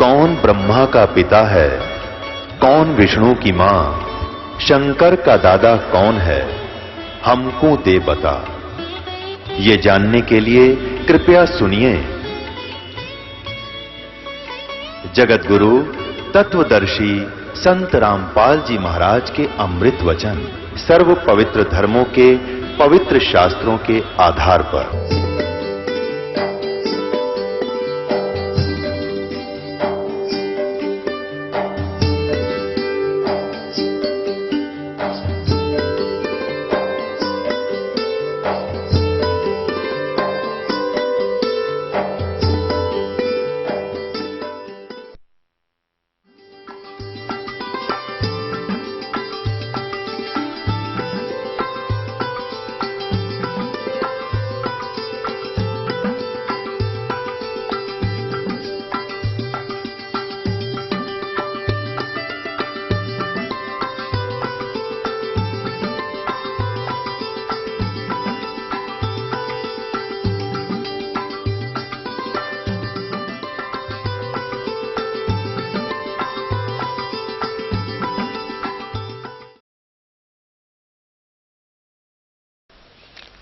कौन ब्रह्मा का पिता है, कौन विष्णु की मां, शंकर का दादा कौन है, हमको दे बता। ये जानने के लिए कृपया सुनिए। जगतगुरु तत्वदर्शी संत रामपाल जी महाराज के अमृत वचन सर्व पवित्र धर्मों के पवित्र शास्त्रों के आधार पर।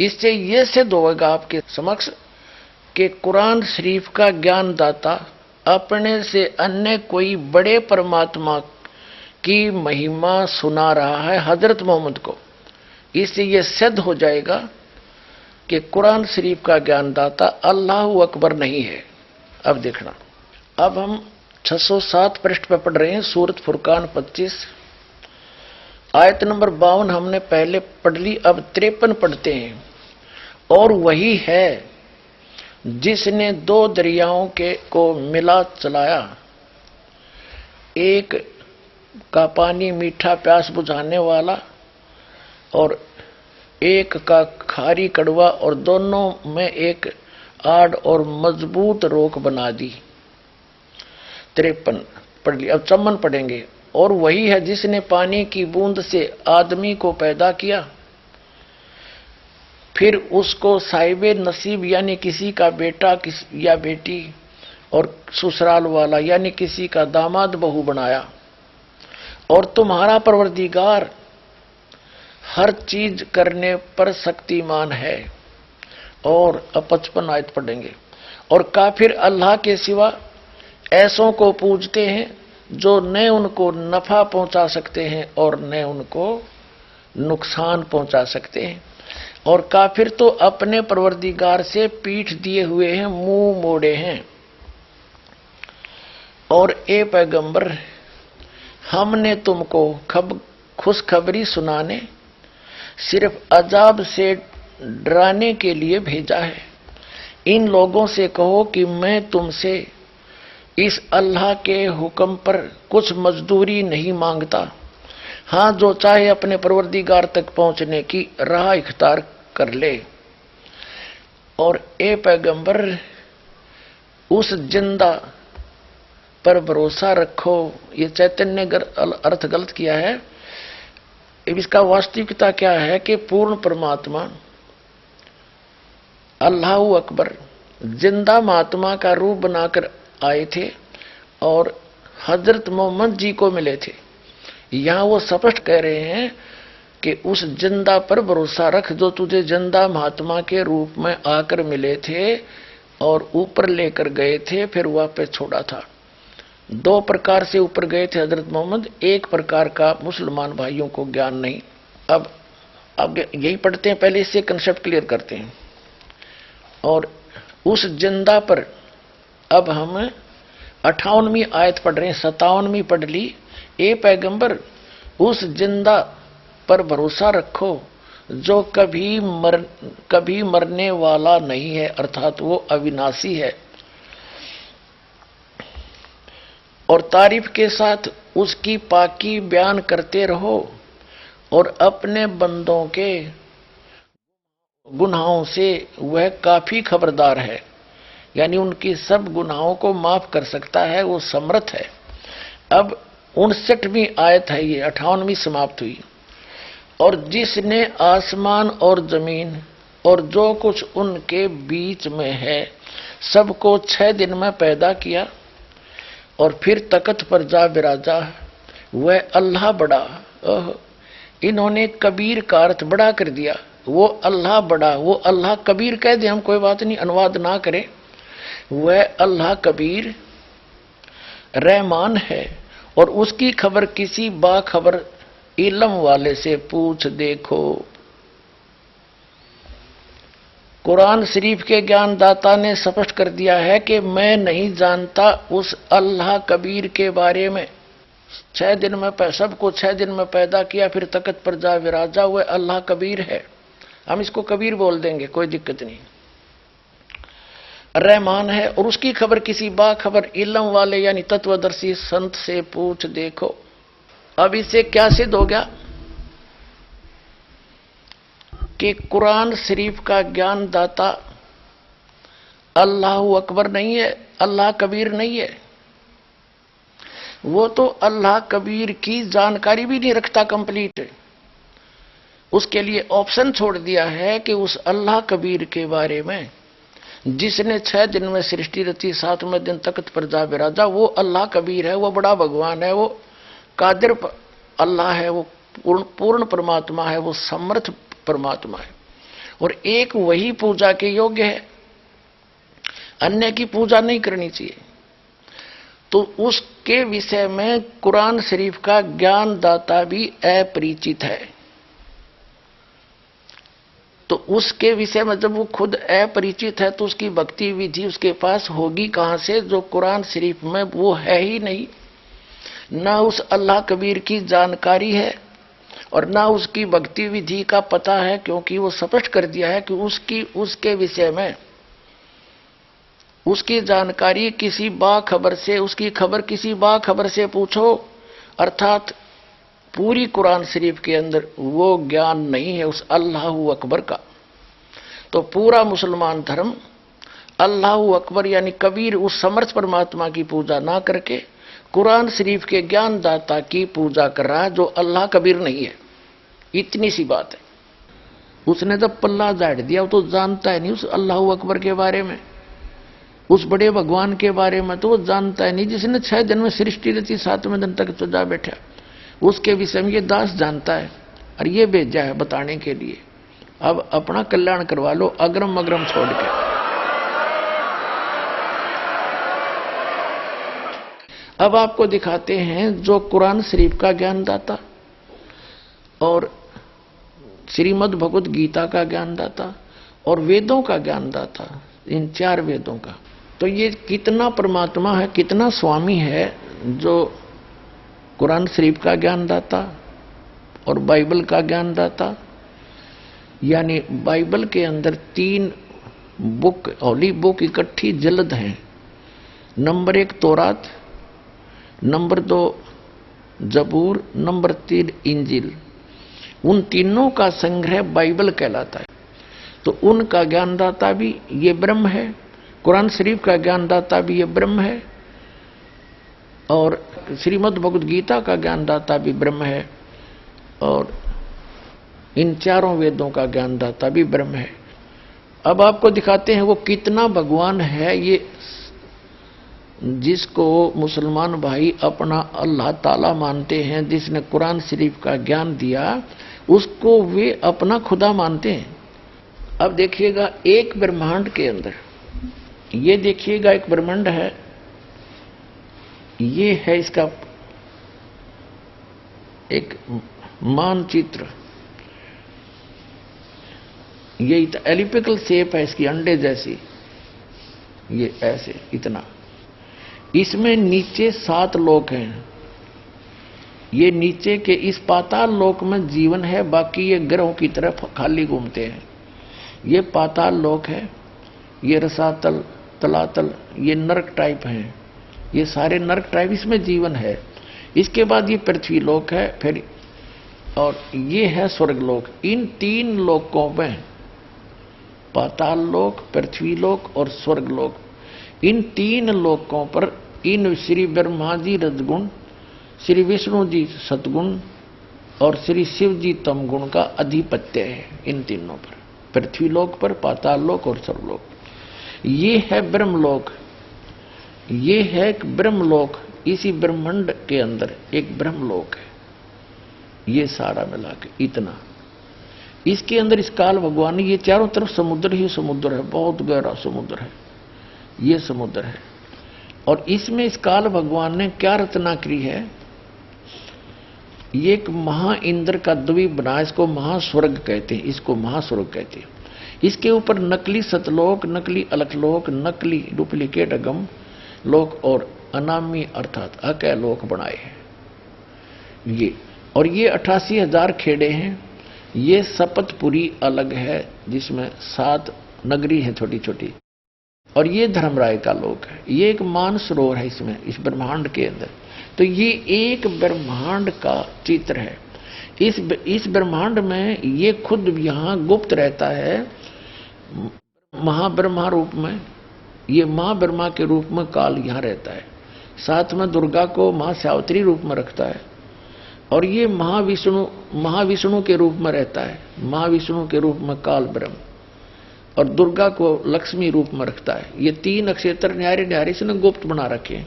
इससे यह सिद्ध होगा आपके समक्ष कि कुरान शरीफ का ज्ञानदाता अपने से अन्य कोई बड़े परमात्मा की महिमा सुना रहा है हजरत मोहम्मद को। इससे यह सिद्ध हो जाएगा कि कुरान शरीफ का ज्ञानदाता अल्लाह अकबर नहीं है। अब देखना, अब हम 607 पृष्ठ पर पढ़ रहे हैं, सूरत फुरकान 25 आयत नंबर 52 हमने पहले पढ़ ली, अब 53 पढ़ते हैं। और वही है जिसने दो दरियाओं को मिला चलाया, एक का पानी मीठा प्यास बुझाने वाला और एक का खारी कड़वा, और दोनों में एक आड़ और मजबूत रोक बना दी। 53 पढ़ ली, अब 54 पढ़ेंगे। और वही है जिसने पानी की बूंद से आदमी को पैदा किया, फिर उसको साहिबे नसीब यानी किसी का बेटा या बेटी और ससुराल वाला यानी किसी का दामाद बहू बनाया। और तुम्हारा परवरदिगार हर चीज करने पर शक्तिमान है। और अब 55 आयत पढ़ेंगे। और काफिर अल्लाह के सिवा ऐसों को पूजते हैं जो न उनको नफा पहुंचा सकते हैं और न उनको नुकसान पहुंचा सकते हैं। और काफिर तो अपने परवरदिगार से पीठ दिए हुए हैं, मुंह मोड़े हैं। और ए पैगंबर, हमने तुमको खुशखबरी सुनाने, सिर्फ अजाब से डराने के लिए भेजा है। इन लोगों से कहो कि मैं तुमसे इस अल्लाह के हुक्म पर कुछ मजदूरी नहीं मांगता। हाँ, जो चाहे अपने परवरदिगार तक पहुंचने की राह इख्तियार कर ले। और ए पैगंबर, उस जिंदा पर भरोसा रखो। ये चैतन्य अर्थ गलत किया है। इसका वास्तविकता क्या है कि पूर्ण परमात्मा अल्लाह अकबर जिंदा महात्मा का रूप बनाकर आए थे और हजरत मोहम्मद जी को मिले थे। यहां वो स्पष्ट कह रहे हैं कि उस जिंदा पर भरोसा रख जो तुझे जिंदा महात्मा के रूप में आकर मिले थे और ऊपर लेकर गए थे, फिर वापस छोड़ा था। दो प्रकार से ऊपर गए थे हजरत मोहम्मद, एक प्रकार का मुसलमान भाइयों को ज्ञान नहीं। अब यही पढ़ते हैं, पहले इससे कंसेप्ट क्लियर करते हैं। और उस जिंदा पर अब हम 58वीं आयत पढ़ रहे हैं, 57वीं पढ़ ली। ए पैगंबर, उस जिंदा पर भरोसा रखो जो कभी मरने वाला नहीं है, अर्थात वो अविनाशी है। और तारीफ के साथ उसकी पाकी बयान करते रहो और अपने बंदों के गुनाहों से वह काफी खबरदार है, यानी उनकी सब गुनाहों को माफ कर सकता है, वो समर्थ है। अब 59वीं आयत है, ये 58वीं समाप्त हुई। और जिसने आसमान और जमीन और जो कुछ उनके बीच में है सबको 6 दिन में पैदा किया और फिर तख्त पर जा विराजा, वह अल्लाह बड़ा। इन्होंने कबीर का अर्थ बड़ा कर दिया। वो अल्लाह बड़ा, वो अल्लाह कबीर कह दे हम, कोई बात नहीं, अनुवाद ना करें। वह अल्लाह कबीर रहमान है, और उसकी खबर किसी बाखबर इल्म वाले से पूछ देखो। कुरान शरीफ के ज्ञानदाता ने स्पष्ट कर दिया है कि मैं नहीं जानता उस अल्लाह कबीर के बारे में। 6 दिन में सबको 6 दिन में पैदा किया, फिर तख्त पर जा विराजा, वह अल्लाह कबीर है। हम इसको कबीर बोल देंगे, कोई दिक्कत नहीं। रहमान है, और उसकी खबर किसी बाखबर इल्म वाले यानी तत्वदर्शी संत से पूछ देखो। अब इससे क्या सिद्ध हो गया कि कुरान शरीफ का ज्ञानदाता अल्लाह अकबर नहीं है, अल्लाह कबीर नहीं है। वो तो अल्लाह कबीर की जानकारी भी नहीं रखता कंप्लीट। उसके लिए ऑप्शन छोड़ दिया है कि उस अल्लाह कबीर के बारे में जिसने 6 दिन में सृष्टि रची, 7वें दिन तख्त पर जा विराजा, वो अल्लाह कबीर है, वो बड़ा भगवान है, वो कादिर अल्लाह है, वो पूर्ण परमात्मा है, वो समर्थ परमात्मा है, और एक वही पूजा के योग्य है, अन्य की पूजा नहीं करनी चाहिए। तो उसके विषय में कुरान शरीफ का ज्ञानदाता भी अपरिचित है। तो उसके विषय में जब वो खुद अपरिचित है तो उसकी भक्ति विधि उसके पास होगी कहां से, जो कुरान शरीफ में वो है ही नहीं। ना उस अल्लाह कबीर की जानकारी है और ना उसकी भक्ति विधि का पता है, क्योंकि वो स्पष्ट कर दिया है कि उसके विषय में उसकी जानकारी किसी बाखबर से, उसकी खबर किसी बाखबर से पूछो। अर्थात पूरी कुरान शरीफ के अंदर वो ज्ञान नहीं है उस अल्लाह अकबर का। तो पूरा मुसलमान धर्म अल्लाह अकबर यानी कबीर उस समर्थ परमात्मा की पूजा ना करके कुरान शरीफ के ज्ञानदाता की पूजा कर रहा है, जो अल्लाह कबीर नहीं है। इतनी सी बात है। उसने जब पल्ला झाड़ दिया वो तो जानता है नहीं उस अल्लाह अकबर के बारे में, उस बड़े भगवान के बारे में तो वो जानता है नहीं। जिसने 6 दिन में सृष्टि रची, 7वें दिन तक तो जा बैठा, उसके विषय में ये दास जानता है और ये भेजा है बताने के लिए। अब अपना कल्याण करवा लो अग्रम अग्रम छोड़ के। अब आपको दिखाते हैं जो कुरान शरीफ का ज्ञानदाता और श्रीमद् भगवत गीता का ज्ञानदाता और वेदों का ज्ञानदाता, इन 4 वेदों का, तो ये कितना परमात्मा है, कितना स्वामी है जो कुरान शरीफ का ज्ञानदाता और बाइबल का ज्ञानदाता। यानी बाइबल के अंदर 3 बुक, होली बुक इकट्ठी जल्द हैं। नंबर 1 तौरात, नंबर 2 जबूर, नंबर 3 इंजिल। उन तीनों का संग्रह बाइबल कहलाता है। तो उनका ज्ञानदाता भी ये ब्रह्म है, कुरान शरीफ का ज्ञानदाता भी ये ब्रह्म है, और श्रीमद् भगवत गीता का ज्ञानदाता भी ब्रह्म है, और इन 4 वेदों का ज्ञानदाता भी ब्रह्म है। अब आपको दिखाते हैं वो कितना भगवान है। ये जिसको मुसलमान भाई अपना अल्लाह ताला मानते हैं, जिसने कुरान शरीफ का ज्ञान दिया, उसको वे अपना खुदा मानते हैं। अब देखिएगा एक ब्रह्मांड के अंदर, ये देखिएगा एक ब्रह्मांड है, ये है इसका एक मानचित्र। ये एलिपिकल शेप है इसकी, अंडे जैसी, ये ऐसे इतना। इसमें नीचे 7 लोक हैं। ये नीचे के इस पाताल लोक में जीवन है, बाकी ये ग्रहों की तरफ खाली घूमते हैं। ये पाताल लोक है, ये रसातल, तलातल, ये नरक टाइप हैं। ये सारे नरक टाइप, इसमें जीवन है। इसके बाद ये पृथ्वी लोक है, फिर और ये है स्वर्ग लोक। इन 3 लोकों में, पाताल लोक, पृथ्वी लोक और स्वर्ग लोक, इन 3 लोकों पर इन श्री ब्रह्मा जी रजगुण, श्री विष्णु जी सतगुण और श्री शिव जी तमगुण का अधिपत्य है। इन तीनों पर, पृथ्वी लोक पर, पाताल लोक और स्वर्गलोक। ये है ब्रह्मलोक, ये है ब्रह्मलोक इसी ब्रह्मांड के अंदर एक ब्रह्मलोक है। ये सारा मिला के इतना, इसके अंदर इस काल भगवान ने ये चारों तरफ समुद्र ही समुद्र है, बहुत गहरा समुद्र है, ये समुद्र है। और इसमें इस काल भगवान ने क्या रचना की है, ये एक महा इंद्र का द्वीप बना, इसको महास्वर्ग कहते हैं, इसको महास्वर्ग कहते हैं। इसके ऊपर नकली सतलोक, नकली अलखलोक, नकली डुप्लीकेट अगम लोक और अनामी अर्थात अकय लोक बनाए हैं ये। और ये 88,000 खेड़े हैं। ये सपतपुरी अलग है जिसमें 7 नगरी है छोटी छोटी, और ये धर्मराय का लोक है। ये एक मानसरोवर है इसमें, इस ब्रह्मांड के अंदर। तो ये एक ब्रह्मांड का चित्र है। इस ब्रह्मांड में ये खुद यहाँ गुप्त रहता है महाब्रह्मा रूप में। ये मां ब्रह्मा के रूप में काल यहाँ रहता है, साथ में दुर्गा को मां सावित्री रूप में रखता है, और ये महाविष्णु के रूप में रहता है, महाविष्णु के रूप में काल ब्रह्म, और दुर्गा को लक्ष्मी रूप में रखता है। ये 3 नक्षत्र न्यारे न्यारे से गुप्त बना रखे हैं।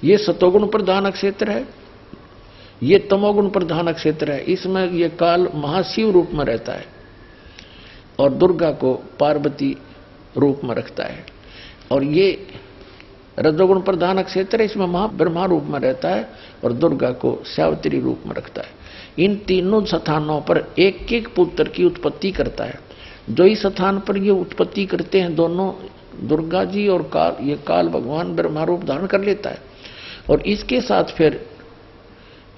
ये सतोगुण प्रधान नक्षत्र है, ये तमोगुण प्रधान नक्षत्र है। इसमें ये काल महाशिव रूप में रहता है और दुर्गा को पार्वती रूप में रखता है। और ये रजोगुण प्रधान नक्षत्र है, इसमें महाब्रह्मा रूप में रहता है और दुर्गा को सावित्री रूप में रखता है। इन तीनों स्थानों पर एक एक पुत्र की उत्पत्ति करता है। जो इस स्थान पर ये उत्पत्ति करते हैं दोनों दुर्गा जी और काल, ये काल भगवान ब्रह्मा रूप धारण कर लेता है। और इसके साथ फिर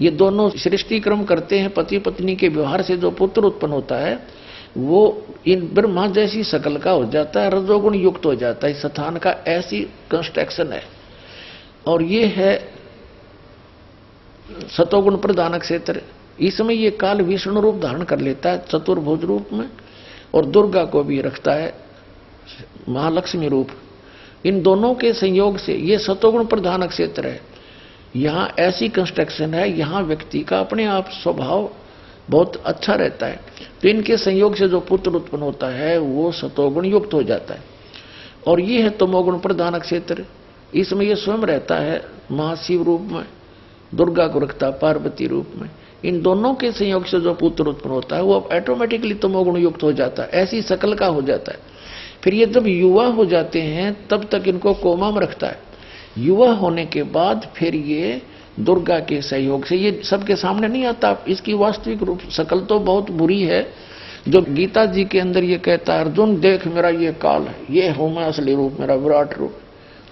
ये दोनों सृष्टि क्रम करते हैं। पति पत्नी के व्यवहार से जो पुत्र उत्पन्न होता है वो इन ब्रह्मा जैसी शकल का हो जाता है, रजोगुण युक्त हो जाता है। इस स्थान का ऐसी कंस्ट्रक्शन है। और ये है सतोगुण प्रधान क्षेत्र। इसमें ये काल विष्णु रूप धारण कर लेता है चतुर्भुज रूप में, और दुर्गा को भी रखता है महालक्ष्मी रूप। इन दोनों के संयोग से ये सतोगुण प्रधान क्षेत्र है। यहाँ ऐसी कंस्ट्रक्शन है, यहाँ व्यक्ति का अपने आप स्वभाव बहुत अच्छा रहता है। तो इनके संयोग से जो पुत्र उत्पन्न होता है वो सतोगुण युक्त हो जाता है। और ये है तमोगुण प्रधान क्षेत्र। इसमें ये स्वयं रहता है महाशिव रूप में, दुर्गा को रखता है पार्वती रूप में। इन दोनों के संयोग से जो पुत्र उत्पन्न होता है वो अब ऑटोमेटिकली तमोगुण युक्त हो जाता है, ऐसी शकल का हो जाता है। फिर ये जब युवा हो जाते हैं तब तक इनको कोमा में रखता है। युवा होने के बाद फिर ये दुर्गा के सहयोग से, ये सबके सामने नहीं आता, इसकी वास्तविक रूप शकल तो बहुत बुरी है। जो गीता जी के अंदर ये कहता है, अर्जुन देख मेरा ये काल है, ये हूं मैं असली रूप, मेरा विराट रूप,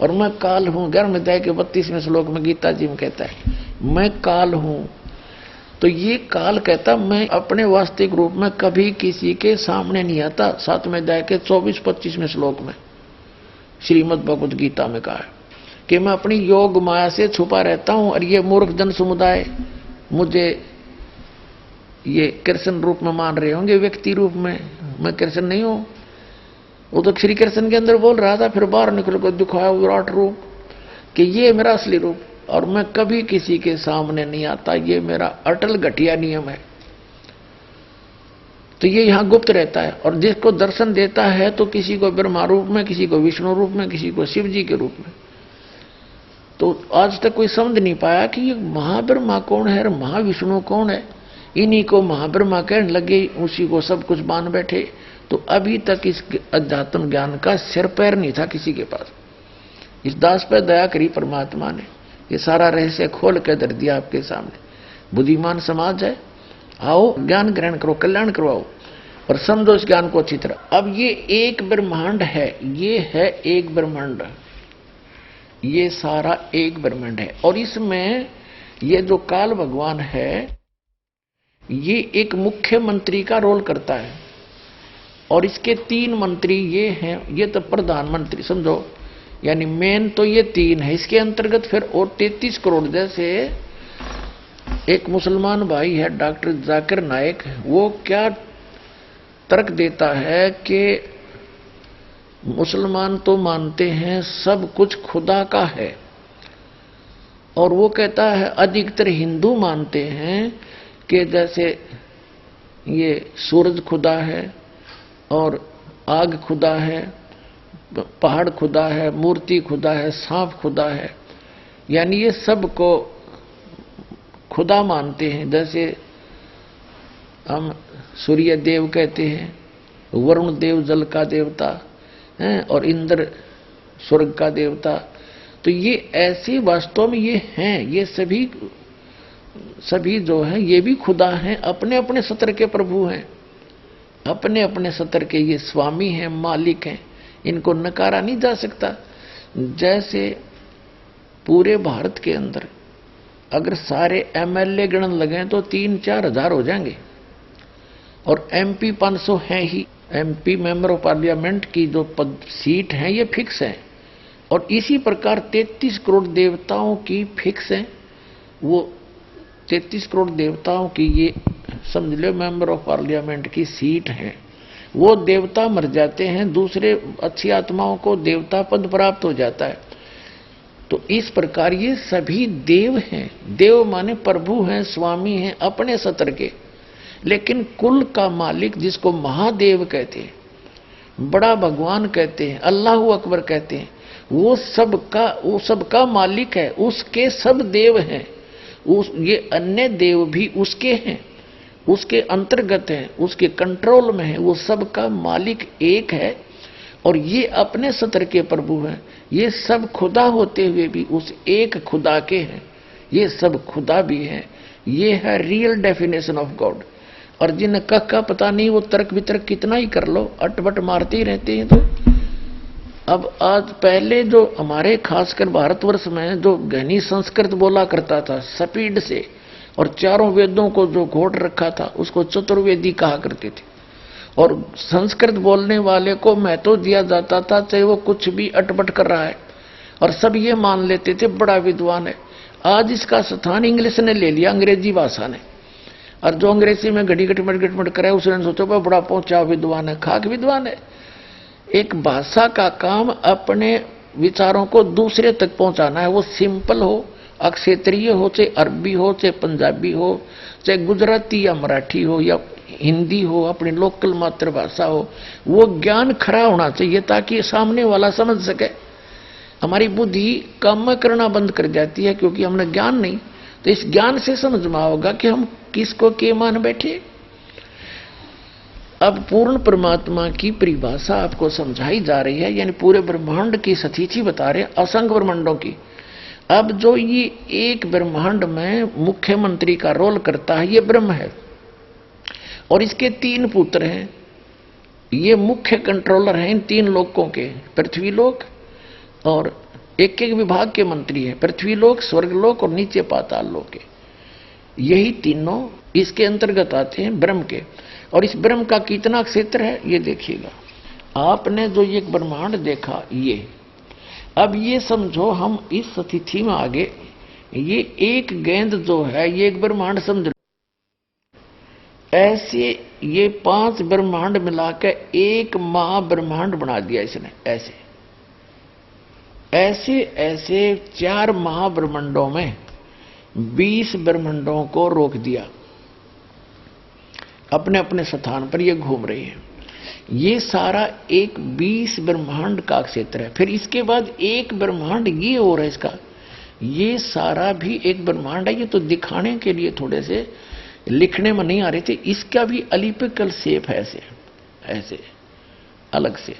और मैं काल हूं। गर्मध्याय के 32वें श्लोक में गीता जी में कहता है मैं काल हूं। तो ये काल कहता मैं अपने वास्तविक रूप में कभी किसी के सामने नहीं आता। 7वें अध्याय के 24-25वें श्लोक में श्रीमद् भगवद गीता में कहा है कि मैं अपनी योग माया से छुपा रहता हूं, और ये मूर्ख जन समुदाय मुझे ये कृष्ण रूप में मान रहे होंगे, व्यक्ति रूप में। मैं कृष्ण नहीं हूं। वो तो श्री कृष्ण के अंदर बोल रहा था, फिर बाहर निकल कर दिखाया विराट रूप कि ये मेरा असली रूप, और मैं कभी किसी के सामने नहीं आता, ये मेरा अटल घटिया नियम है। तो ये यहां गुप्त रहता है, और जिसको दर्शन देता है तो किसी को ब्रह्मा रूप में, किसी को विष्णु रूप में, किसी को शिव जी के रूप में। तो आज तक कोई समझ नहीं पाया कि ये महाब्रह्मा कौन है और महाविष्णु कौन है। इन्हीं को महाब्रह्मा कहने लगे, उसी को सब कुछ मान बैठे। तो अभी तक इस अध्यात्म ज्ञान का सिर पैर नहीं था किसी के पास। इस दास पर दया करी परमात्मा ने, ये सारा रहस्य खोल कर धर दिया आपके सामने। बुद्धिमान समाज है, आओ ज्ञान ग्रहण करो, कल्याण करवाओ और समझो इस ज्ञान को अच्छी तरह। अब ये एक ब्रह्मांड है, ये है एक ब्रह्मांड, ये सारा एक ब्रह्मांड है। और इसमें ये जो काल भगवान है ये एक मुख्य मंत्री का रोल करता है, और इसके 3 मंत्री ये हैं। ये तो प्रधानमंत्री समझो, यानी मेन तो ये 3 है। इसके अंतर्गत फिर और 33 करोड़, जैसे एक मुसलमान भाई है डॉक्टर जाकिर नायक, वो क्या तर्क देता है कि मुसलमान तो मानते हैं सब कुछ खुदा का है, और वो कहता है अधिकतर हिंदू मानते हैं कि जैसे ये सूरज खुदा है और आग खुदा है, पहाड़ खुदा है, मूर्ति खुदा है, सांप खुदा है, यानी ये सबको खुदा मानते हैं। जैसे हम सूर्य देव कहते हैं, वरुण देव जल का देवता है, और इंद्र स्वर्ग का देवता। तो ये ऐसे वास्तव में ये हैं, ये सभी जो हैं ये भी खुदा हैं, अपने अपने सत्र के प्रभु हैं, अपने अपने सत्र के ये स्वामी हैं, मालिक हैं। इनको नकारा नहीं जा सकता। जैसे पूरे भारत के अंदर अगर सारे एमएलए गणन लगे तो 3-4 हजार हो जाएंगे, और एमपी 500 हैं ही। एमपी मेंबर ऑफ पार्लियामेंट की जो सीट हैं ये फिक्स है, और इसी प्रकार 33 करोड़ देवताओं की फिक्स है। वो 33 करोड़ देवताओं की ये समझ लो मेंबर ऑफ पार्लियामेंट की सीट है। वो देवता मर जाते हैं, दूसरे अच्छी आत्माओं को देवता पद प्राप्त हो जाता है। तो इस प्रकार ये सभी देव हैं। देव माने प्रभु हैं, स्वामी हैं अपने सत्र के। लेकिन कुल का मालिक जिसको महादेव कहते हैं, बड़ा भगवान कहते हैं, अल्लाह अकबर कहते हैं, वो सबका मालिक है, उसके सब देव हैं। ये अन्य देव भी उसके हैं, उसके अंतर्गत हैं, उसके कंट्रोल में है। वो सबका मालिक एक है, और ये अपने सत्र के प्रभु हैं। ये सब खुदा होते हुए भी उस एक खुदा के हैं। ये सब खुदा भी हैं। ये है रियल डेफिनेशन ऑफ गॉड। और जिन का पता नहीं, वो तर्क वितर्क कितना ही कर लो, अटपट मारते ही रहते हैं। तो अब आज पहले जो हमारे खासकर भारतवर्ष में जो घनी संस्कृत बोला करता था स्पीड से, और चारों वेदों को जो घोट रखा था उसको चतुर्वेदी कहा करते थे, और संस्कृत बोलने वाले को महत्व दिया जाता था चाहे वो कुछ भी अटपट कर रहा है, और सब ये मान लेते थे बड़ा विद्वान है। आज इसका स्थान इंग्लिश ने ले लिया, अंग्रेजी भाषा ने। और जो अंग्रेजी में घड़ी गटमट करे उसने सोचो भाई बड़ा पहुंचा विद्वान है, खाक विद्वान है। एक भाषा का काम अपने विचारों को दूसरे तक पहुंचाना है। वो सिंपल हो, अक्षेत्रीय हो, चाहे अरबी हो, चाहे पंजाबी हो, चाहे गुजराती या मराठी हो या हिंदी हो, अपनी लोकल मातृभाषा हो। वो ज्ञान खरा होना चाहिए ताकि सामने वाला समझ सके। हमारी बुद्धि काम करना बंद कर जाती है क्योंकि हमने ज्ञान नहीं। तो इस ज्ञान से समझ में आओगा कि हम किसको के मान बैठे। अब पूर्ण परमात्मा की परिभाषा आपको समझाई जा रही है, यानी पूरे ब्रह्मांड की स्थिति बता रहे हैं, असंख्य ब्रह्मांडों की। अब जो ये एक ब्रह्मांड में मुख्यमंत्री का रोल करता है ये ब्रह्म है, और इसके 3 पुत्र हैं। ये मुख्य कंट्रोलर हैं इन 3 लोकों के, पृथ्वी लोक, और एक एक विभाग के मंत्री हैं, पृथ्वी लोक, स्वर्ग लोक और नीचे पाताल लोक के। यही तीनों इसके अंतर्गत आते हैं ब्रह्म के। और इस ब्रह्म का कितना क्षेत्र है ये देखिएगा। आपने जो ये ब्रह्मांड देखा, ये अब ये समझो हम इस स्थिति में आगे, ये एक गेंद जो है ये एक ब्रह्मांड समझ लो। ऐसे ये 5 ब्रह्मांड मिलाकर एक महाब्रह्मांड बना दिया इसने। ऐसे 4 महाब्रह्मांडों में 20 ब्रह्मांडों को रोक दिया, अपने अपने स्थान पर ये घूम रही है। ये सारा एक 20 ब्रह्मांड का क्षेत्र है। फिर इसके बाद एक ब्रह्मांड ये और है इसका, ये सारा भी एक ब्रह्मांड है। ये तो दिखाने के लिए थोड़े से लिखने में नहीं आ रहे थे। इसका भी एलिप्टिकल शेप है, ऐसे अलग से।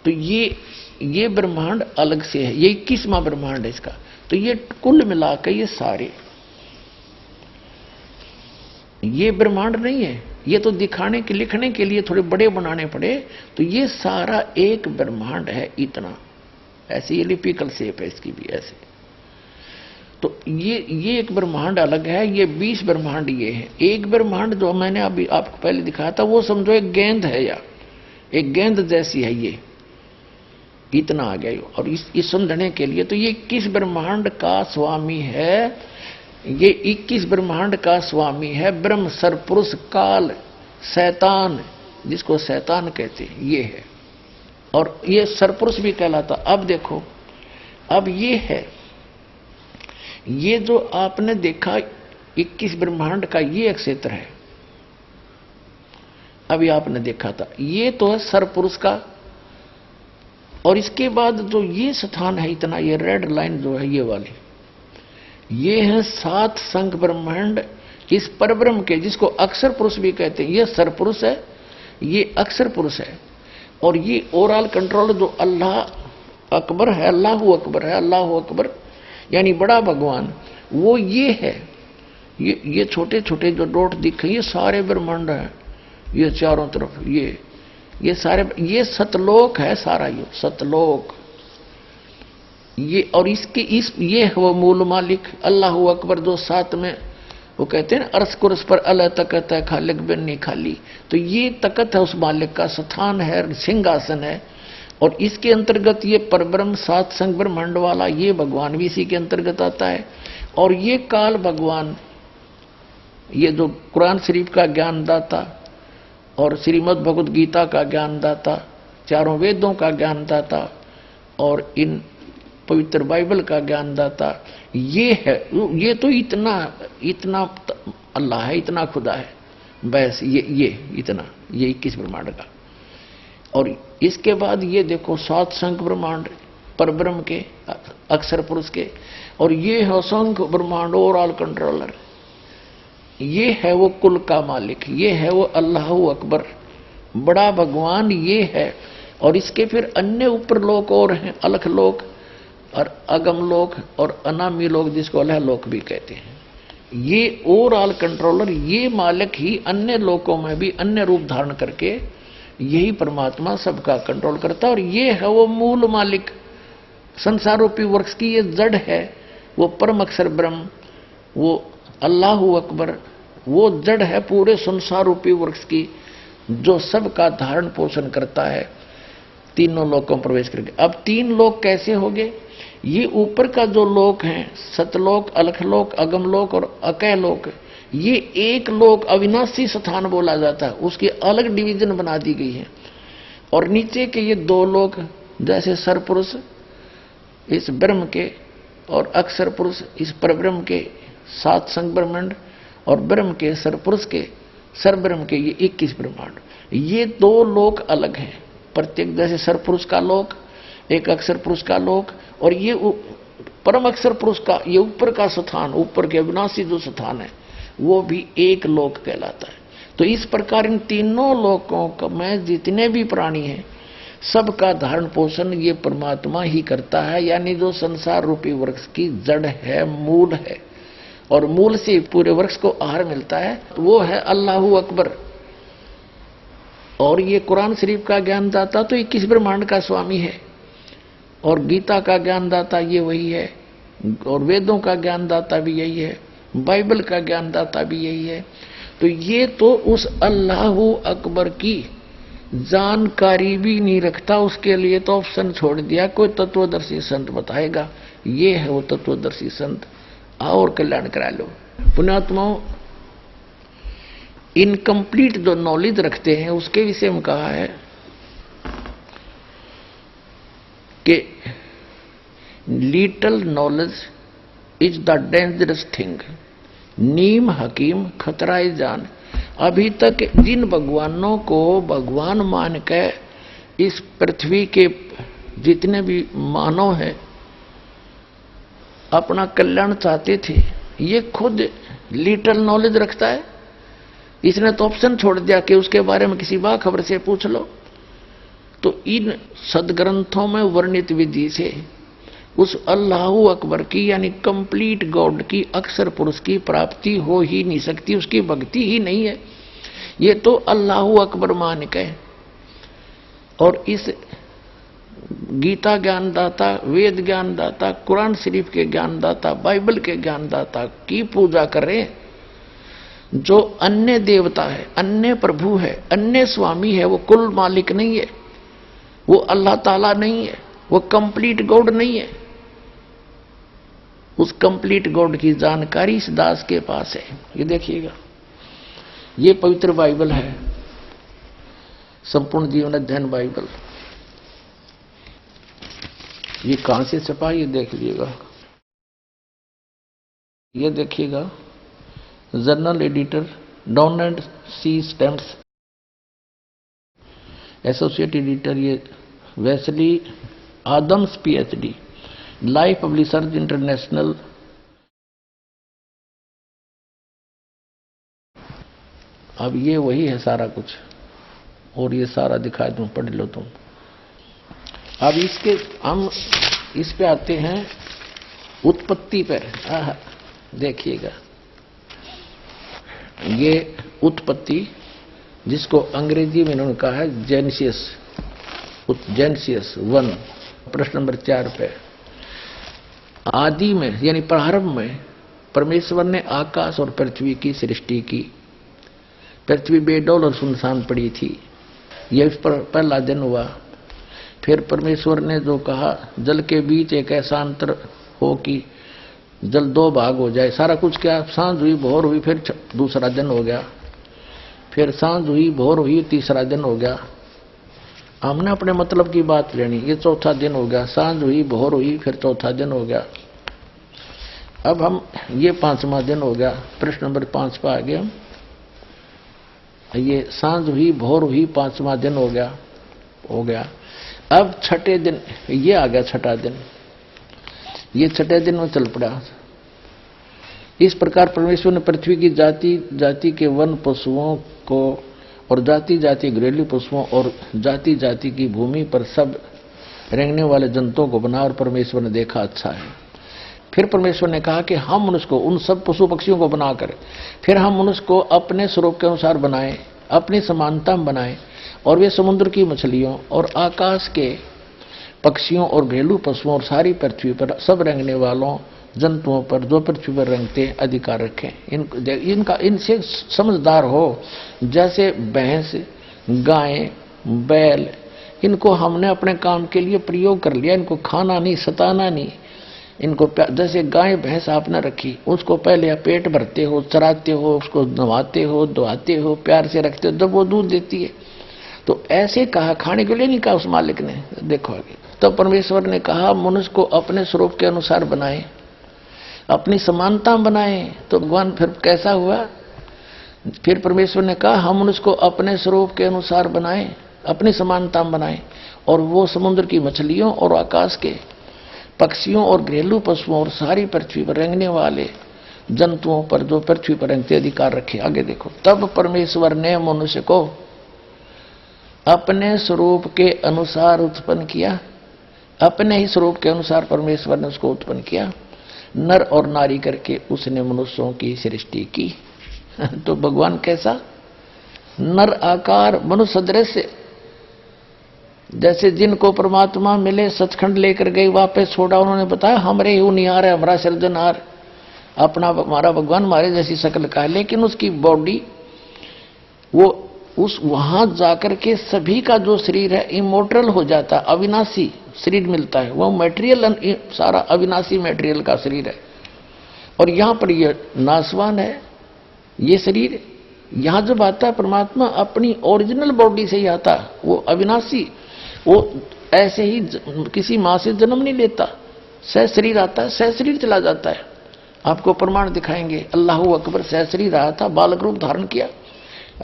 तो ये ब्रह्मांड अलग से है, ये 21वां ब्रह्मांड है इसका। तो ये कुल मिलाकर ये सारे ये ब्रह्मांड नहीं है, ये तो दिखाने के लिखने के लिए थोड़े बड़े बनाने पड़े। तो ये सारा एक ब्रह्मांड है इतना, ऐसे एलिप्टिकल शेप है इसकी भी ऐसे। तो ये एक ब्रह्मांड अलग है, ये 20 ब्रह्मांड ये है। एक ब्रह्मांड जो मैंने अभी आपको पहले दिखाया था वो समझो एक गेंद है, या एक गेंद जैसी है, ये इतना आ गया। और इस समझने के लिए तो ये 21 ब्रह्मांड का स्वामी है। ये 21 ब्रह्मांड का स्वामी है ब्रह्म, सरपुरुष, काल, शैतान, जिसको शैतान कहते हैं, ये है। और ये सरपुरुष भी कहलाता। अब देखो, अब ये है, ये जो आपने देखा 21 ब्रह्मांड का ये क्षेत्र है, अभी आपने देखा था, ये तो है सरपुरुष का। और इसके बाद जो ये स्थान है इतना, ये रेड लाइन जो है ये वाली, ये हैं 7 संख ब्रह्मांड इस परब्रह्म के, जिसको अक्षर पुरुष भी कहते हैं। ये सरपुरुष है, ये अक्षर पुरुष है, और ये ओवरऑल कंट्रोल जो अल्लाह अकबर है, अल्लाहु अकबर है, अल्लाहु अकबर यानी बड़ा भगवान, वो ये है। ये छोटे छोटे जो डॉट दिखे ये सारे ब्रह्मांड हैं, ये चारों तरफ ये सारे, ये सतलोक है सारा, ये सतलोक ये, और इसके ये है वो मूल मालिक अल्लाहु अकबर, जो 7 में वो कहते हैं अर्श कुर्स पर अल्लाह तकत है खालिक बिन नहीं खाली। तो ये तकत है उस मालिक का, स्थान है, सिंहासन है, और इसके अंतर्गत ये परब्रह्म 7 संग ब्रह्मांड वाला ये भगवान भी इसी के अंतर्गत आता है। और ये काल भगवान, ये जो कुरान शरीफ का ज्ञानदाता और श्रीमद् भगवद गीता का ज्ञानदाता, चारों वेदों का ज्ञानदाता और इन पवित्र बाइबल का ज्ञानदाता, ये है। ये तो इतना अल्लाह है, इतना खुदा है, बस ये इतना, ये 21 ब्रह्मांड का। और इसके बाद ये देखो 7 संख ब्रह्मांड परब्रह्म के, अक्षर पुरुष के, और ये है असंख्य ब्रह्मांड ओवरऑल कंट्रोलर, ये है वो कुल का मालिक, ये है वो अल्लाहु अकबर बड़ा भगवान, ये है। और इसके फिर अन्य ऊपर लोक और हैं, अलख लोक और अगम लोक और अनामी लोक, जिसको अलह लोक भी कहते हैं। ये ओवरऑल कंट्रोलर, ये मालिक ही अन्य लोकों में भी अन्य रूप धारण करके यही परमात्मा सबका कंट्रोल करता है। और ये है वो मूल मालिक, संसार रूपी वृक्ष की ये जड़ है, वो परम अक्षर ब्रह्म, वो अल्लाहु अकबर, वो जड़ है पूरे संसार रूपी वृक्ष की, जो सबका धारण पोषण करता है तीनों लोकों में प्रवेश करके। अब 3 लोक कैसे होंगे? ये ऊपर का जो लोक है, सतलोक, अलखलोक, अगमलोक और अकैलोक, ये एक लोक अविनाशी स्थान बोला जाता है, उसकी अलग डिवीजन बना दी गई है। और नीचे के ये 2 लोक, जैसे सरपुरुष इस ब्रह्म के और अक्षर पुरुष इस परब्रह्म के 7 संग ब्रह्मांड, और ब्रह्म के सरपुरुष के सरब्रह्म के ये 21 ब्रह्मांड, ये 2 लोक अलग हैं प्रत्येक। जैसे सरपुरुष का लोक, एक अक्षर पुरुष का लोक, और ये परम अक्षर पुरुष का ये ऊपर का स्थान, ऊपर के अविनाशी जो स्थान है, वो भी एक लोक कहलाता है। तो इस प्रकार इन तीनों लोकों में जितने भी प्राणी हैं, सबका धारण पोषण ये परमात्मा ही करता है, यानी जो संसार रूपी वृक्ष की जड़ है, मूल है, और मूल से पूरे वृक्ष को आहार मिलता है, वो है अल्लाहु अकबर। और ये कुरान शरीफ का ज्ञानदाता तो 21 ब्रह्मांड का स्वामी है, और गीता का ज्ञानदाता ये वही है, और वेदों का ज्ञानदाता भी यही है, बाइबल का ज्ञानदाता भी यही है। तो ये तो उस अल्लाहु अकबर की जानकारी भी नहीं रखता, उसके लिए तो ऑप्शन छोड़ दिया, कोई तत्वदर्शी संत बताएगा, ये है वो तत्वदर्शी संत, आओ और कल्याण करा लो। पुण्यात्माओं, इनकम्प्लीट जो नॉलेज रखते हैं उसके विषय में कहा है कि little knowledge is the dangerous thing, नीम हकीम खतराए जान। अभी तक जिन भगवानों को भगवान मान के इस पृथ्वी के जितने भी मानव हैं अपना कल्याण चाहते थे, ये खुद लिटल नॉलेज रखता है। इसने तो ऑप्शन छोड़ दिया कि उसके बारे में किसी बाखबर से पूछ लो। तो इन सदग्रंथों में वर्णित विधि से उस अल्लाहु अकबर की यानी कंप्लीट गॉड की, अक्षर पुरुष की प्राप्ति हो ही नहीं सकती, उसकी भक्ति ही नहीं है। ये तो अल्लाहु अकबर मान के और इस गीता ज्ञानदाता, वेद ज्ञानदाता, कुरान शरीफ के ज्ञानदाता, बाइबल के ज्ञानदाता की पूजा करें। जो अन्य देवता है, अन्य प्रभु है, अन्य स्वामी है, वो कुल मालिक नहीं है, वो अल्लाह ताला नहीं है, वो कंप्लीट गॉड नहीं है। उस कंप्लीट गॉड की जानकारी इस दास के पास है। ये देखिएगा, ये पवित्र बाइबल है, संपूर्ण जीवन अध्ययन बाइबल। ये कहां से छपा, ये देख लीजिएगा। ये देखिएगा, journal editor Donald C Stamps, associate editor ये Wesley Adams PhD, life publishers international, अब ये वही है सारा कुछ, और ये सारा दिखा दूं, पढ़ लो तुम। अब इसके हम इस पे आते हैं उत्पत्ति पर। देखिएगा, ये उत्पत्ति जिसको अंग्रेजी में इन्होंने कहा है जेनेसिस 1, प्रश्न नंबर 4 पे। आदि में यानी प्रारंभ में परमेश्वर ने आकाश और पृथ्वी की सृष्टि की। पृथ्वी बेडौल और सुनसान पड़ी थी, यह पहला दिन हुआ। फिर परमेश्वर ने जो कहा, जल के बीच एक ऐसा अंतर हो कि जल 2 भाग हो जाए। सारा कुछ क्या, सांझ हुई, भोर हुई, फिर दूसरा दिन हो गया। फिर सांझ हुई, भोर हुई, तीसरा दिन हो गया। हमने अपने मतलब की बात लेनी, ये चौथा दिन हो गया। सांझ हुई, भोर हुई, फिर चौथा दिन हो गया। अब हम ये 5वां दिन हो गया। प्रश्न नंबर 5 पर आ गए हम। ये सांझ हुई, भोर हुई, 5वां दिन हो गया। अब छठे दिन ये आ गया, छठा दिन। ये छठे दिन में चल पड़ा। इस प्रकार परमेश्वर ने पृथ्वी की जाति जाति के वन पशुओं को और जाति जाति घरेलू पशुओं और जाति जाति की भूमि पर सब रेंगने वाले जंतुओं को बना, और परमेश्वर ने देखा अच्छा है। फिर परमेश्वर ने कहा कि हम मनुष्य को, उन सब पशु पक्षियों को बनाकर, फिर हम मनुष्य को अपने स्वरूप के अनुसार बनाएं, अपनी समानता में बनाएं, और वे समुद्र की मछलियों और आकाश के पक्षियों और घरेलू पशुओं और सारी पृथ्वी पर सब रेंगने वालों जंतुओं पर जो पृथ्वी पर रेंगते अधिकार रखें। इनका इनसे समझदार हो, जैसे भैंस, गाय, बैल, इनको हमने अपने काम के लिए प्रयोग कर लिया। इनको खाना नहीं, सताना नहीं। इनको जैसे गाय भैंस आपने रखी, उसको पहले आप पेट भरते हो, चराते हो, उसको नहवाते हो, धुआते हो, प्यार से रखते हो, जब वो दूध देती है। तो ऐसे कहा, खाने के लिए नहीं कहा उस मालिक ने। देखो आगे, तो परमेश्वर ने कहा मनुष्य को अपने स्वरूप के अनुसार बनाए, अपनी समानता बनाए। तो भगवान फिर कैसा हुआ? फिर परमेश्वर ने कहा हम मनुष्य को अपने स्वरूप के अनुसार बनाए, अपनी समानता बनाए, और वो समुद्र की मछलियों और आकाश के पक्षियों और घरेलू पशुओं और सारी पृथ्वी पर रेंगने वाले जंतुओं पर जो पृथ्वी पर रेंगते अधिकार रखे। आगे देखो, तब परमेश्वर ने मनुष्य को अपने स्वरूप के अनुसार उत्पन्न किया। अपने ही स्वरूप के अनुसार परमेश्वर ने उसको उत्पन्न किया, नर और नारी करके उसने मनुष्यों की सृष्टि की। तो भगवान कैसा? नर आकार, मनुष्य सदृश। जैसे जिनको परमात्मा मिले, सचखंड लेकर गए, वापस छोड़ा, उन्होंने बताया हमरे यूं निहार है, हमारा सृजनहार, अपना हमारा भगवान हमारे जैसी शक्ल का है। लेकिन उसकी बॉडी, वो उस वहां जाकर के सभी का जो शरीर है इमोर्टल हो जाता, अविनाशी शरीर मिलता है। वो मटेरियल सारा अविनाशी मटेरियल का शरीर है, और यहां पर ये नाशवान है ये शरीर। यहां जब आता है परमात्मा अपनी ओरिजिनल बॉडी से ही आता, वो अविनाशी, वो ऐसे ही किसी मां से जन्म नहीं लेता, सह शरीर आता है, सह शरीर चला जाता है। आपको प्रमाण दिखाएंगे। अल्लाह अकबर सह शरीर आया था, बालक रूप धारण किया,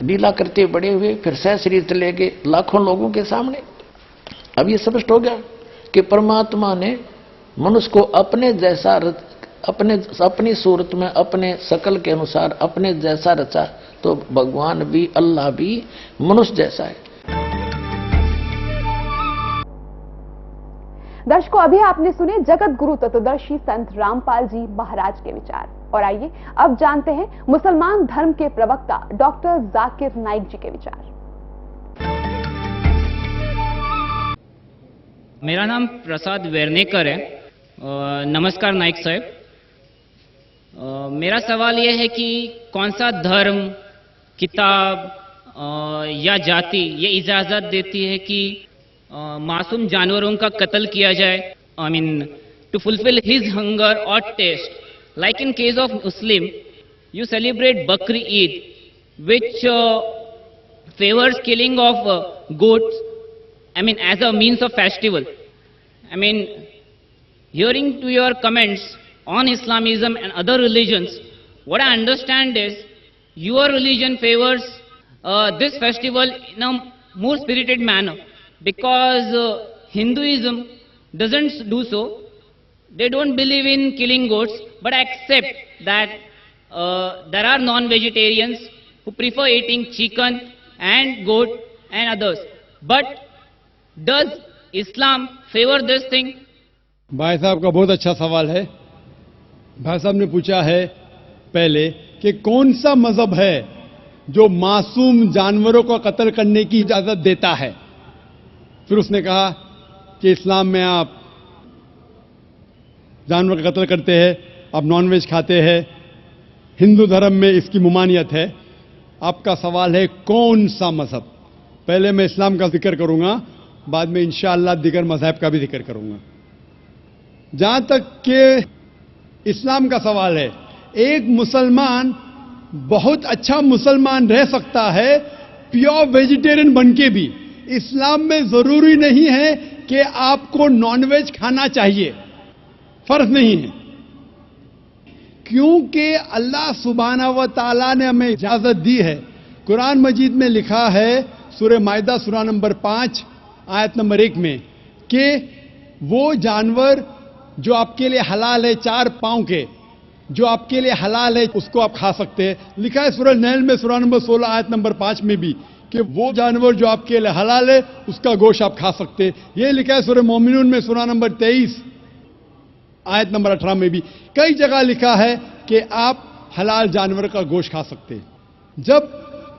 लीला करते बड़े हुए, फिर सह शरीर चले गए लाखों लोगों के सामने। अब ये स्पष्ट हो गया कि परमात्मा ने मनुष्य को अपने जैसा अपनी सूरत में अपने शकल के अनुसार अपने जैसा रचा। तो भगवान भी, अल्लाह भी मनुष्य जैसा है। दर्शकों, अभी आपने सुने जगत गुरु तत्वदर्शी संत रामपाल जी महाराज के विचार, और आइए अब जानते हैं मुसलमान धर्म के प्रवक्ता डॉक्टर जाकिर नाइक जी के विचार। मेरा नाम प्रसाद वेरनेकर है। नमस्कार नाइक साहब। मेरा सवाल यह है कि कौन सा धर्म, किताब या जाति ये इजाज़त देती है कि मासूम जानवरों का कत्ल किया जाए, I mean to fulfil his hunger और taste. Like in case of Muslim, you celebrate Bakri Eid which favors killing of goats, I mean as a means of festival. I mean, hearing to your comments on Islamism and other religions, what I understand is your religion favors this festival in a more spirited manner, because Hinduism doesn't do so. They don't believe in killing goats, but accept that there are non-vegetarians who prefer eating chicken and goat and others. But does Islam favor this thing? भाई साहब का बहुत अच्छा सवाल है। भाई साहब ने पूछा है पहले कि कौन सा मजहब है जो मासूम जानवरों को कत्ल करने की इजाजत देता है। फिर उसने कहा कि इस्लाम में आप जानवर का कत्ल करते हैं, आप नॉनवेज खाते हैं, हिंदू धर्म में इसकी मुमानियत है। आपका सवाल है कौन सा मजहब। पहले मैं इस्लाम का जिक्र करूंगा, बाद में इंशाअल्लाह दीगर मजहब का भी जिक्र करूंगा। जहां तक कि इस्लाम का सवाल है, एक मुसलमान बहुत अच्छा मुसलमान रह सकता है प्योर वेजिटेरियन बनके भी। इस्लाम में जरूरी नहीं है कि आपको नॉनवेज खाना चाहिए, फर्ज नहीं है, क्योंकि अल्लाह सुब्हानहू व तआला ने हमें इजाजत दी है। कुरान मजीद में लिखा है सूरह माइदा सूरा नंबर 5 आयत नंबर 1 में कि वो जानवर जो आपके लिए हलाल है 4 पांव के, जो आपके लिए हलाल है उसको आप खा सकते हैं। लिखा है सूरह नहल में सूरा नंबर 16 आयत नंबर 5 में भी कि वो जानवर जो आपके लिए हलाल है उसका गोश्त आप खा सकते हैं। यह लिखा है सूरह मोमिनून में सूरा नंबर 23 आयत नंबर 18 में भी। कई जगह लिखा है कि आप हलाल जानवर का गोश्त खा सकते हैं। जब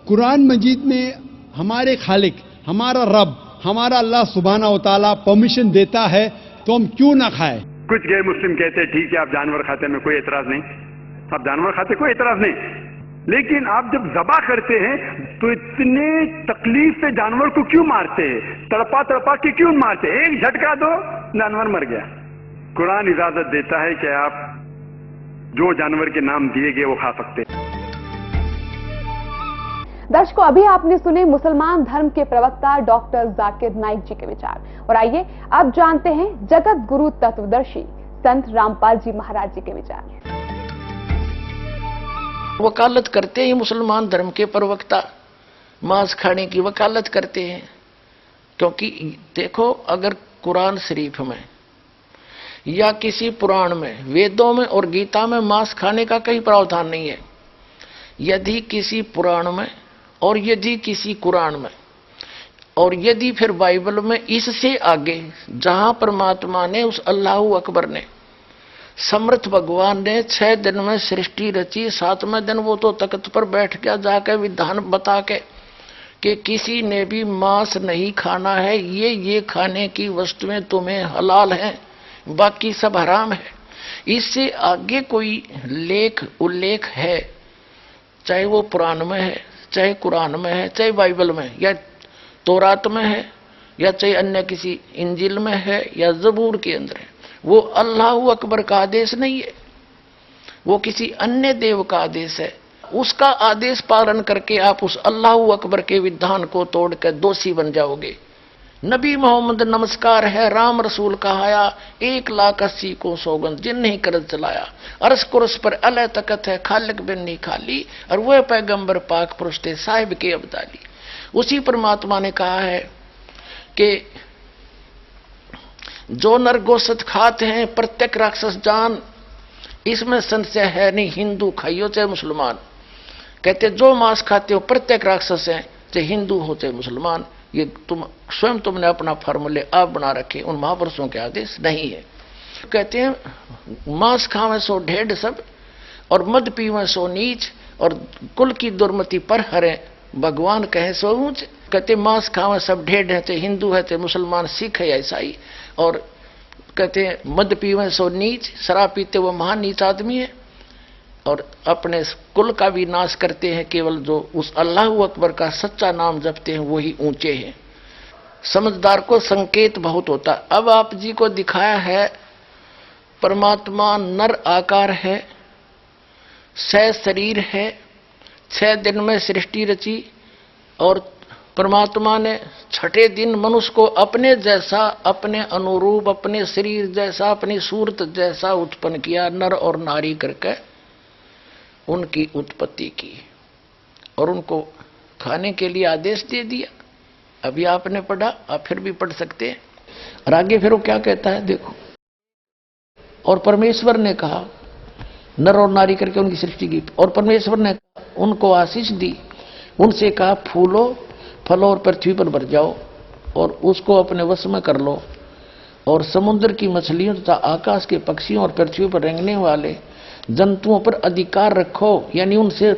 कुरान मजीद में हमारे खालिक, हमारा रब, हमारा अल्लाह सुब्हानहू व तआला परमिशन देता है तो हम क्यों ना खाएं। कुछ गैर मुस्लिम कहते हैं ठीक है आप जानवर खाते हैं, कोई एतराज नहीं, आप जानवर खाते कोई एतराज नहीं, लेकिन आप जब ज़बा करते हैं तो इतने तकलीफ से जानवर को क्यों मारते हैं, तड़पा तड़पा के क्यों मारते हैं? एक झटका दो जानवर मर गया। कुरान इजाजत देता है कि आप जो जानवर के नाम दिए गए वो खा सकते हैं। दर्शकों, अभी आपने सुने मुसलमान धर्म के प्रवक्ता डॉक्टर जाकिर नाइक जी के विचार, और आइए अब जानते हैं जगत गुरु तत्वदर्शी संत रामपाल जी महाराज जी के विचार। वकालत करते हैं मुसलमान धर्म के प्रवक्ता, मांस खाने की वकालत करते हैं। क्योंकि देखो, अगर कुरान शरीफ में या किसी पुराण में, वेदों में और गीता में मांस खाने का कहीं प्रावधान नहीं है। यदि किसी पुराण में और यदि किसी कुरान में और यदि फिर बाइबल में, इससे आगे जहां परमात्मा ने, उस अल्लाहू अकबर ने, समर्थ भगवान ने 6 दिन में सृष्टि रची, 7वें दिन वो तो तख्त पर बैठ गया जाकर विधान बता के कि किसी ने भी मांस नहीं खाना है, ये खाने की वस्तुएं तुम्हें हलाल हैं, बाकी सब हराम है। इससे आगे कोई लेख उल्लेख है, चाहे वो पुराण में है, चाहे कुरान में है, चाहे बाइबल में या तौरात में है, या चाहे अन्य किसी इंजिल में है या ज़बूर के अंदर है, वो अल्लाहू अकबर का आदेश नहीं है, वो किसी अन्य देव का आदेश है। उसका आदेश पालन करके आप उस अल्लाहू अकबर के विधान को तोड़कर दोषी बन जाओगे। नबी मोहम्मद नमस्कार है, राम रसूल कहाया, 1,80,000 को सौगंध जिन नहीं करत चलाया, अरस कुरस पर अलह तकत है, खालिक बिन नहीं खाली, और वह पैगंबर पाक पुरुष थे साहिब के अब्दाली। उसी परमात्मा ने कहा है कि जो नर गोश्त खाते हैं प्रत्येक राक्षस जान, इसमें संशय है नहीं, हिंदू खाइयो चाहे मुसलमान। कहते जो मांस खाते हो प्रत्येक राक्षस है, चाहे हिंदू हो चाहे मुसलमान। ये तुमने अपना फार्मूले आप बना रखे, उन महापुरुषों के आदेश नहीं है। कहते हैं मांस खावे सो ढेढ़ सब, और मद पीवे सो नीच, और कुल की दुर्मति पर हरे, भगवान कहे सो ऊंच। कहते मांस खावे सब ढेढ़ है, चाहे हिंदू है चाहे मुसलमान, सिख है या ईसाई। और कहते हैं मद पीवे सो नीच, शराब पीते वो महान नीच आदमी है, और अपने कुल का भी नाश करते हैं। केवल जो उस अल्लाहू अकबर का सच्चा नाम जपते हैं वही ऊंचे हैं। समझदार को संकेत बहुत होता। अब आप जी को दिखाया है परमात्मा नर आकार है, 6 शरीर है, 6 दिन में सृष्टि रची, और परमात्मा ने 6ठे दिन मनुष्य को अपने जैसा, अपने अनुरूप, अपने शरीर जैसा, अपनी सूरत जैसा उत्पन्न किया, नर और नारी करके उनकी उत्पत्ति की, और उनको खाने के लिए आदेश दे दिया। अभी आपने पढ़ा, आप फिर भी पढ़ सकते हैं। और आगे फिर वो क्या कहता है देखो, और परमेश्वर ने कहा, नर और नारी करके उनकी सृष्टि की, और परमेश्वर ने उनको आशीष दी उनसे कहा फूलो फलो और पृथ्वी पर भर जाओ और उसको अपने वश में कर लो, और समुद्र की मछलियों तथा आकाश के पक्षियों और पृथ्वी पर रेंगने वाले जंतुओं पर अधिकार रखो। यानी उनसे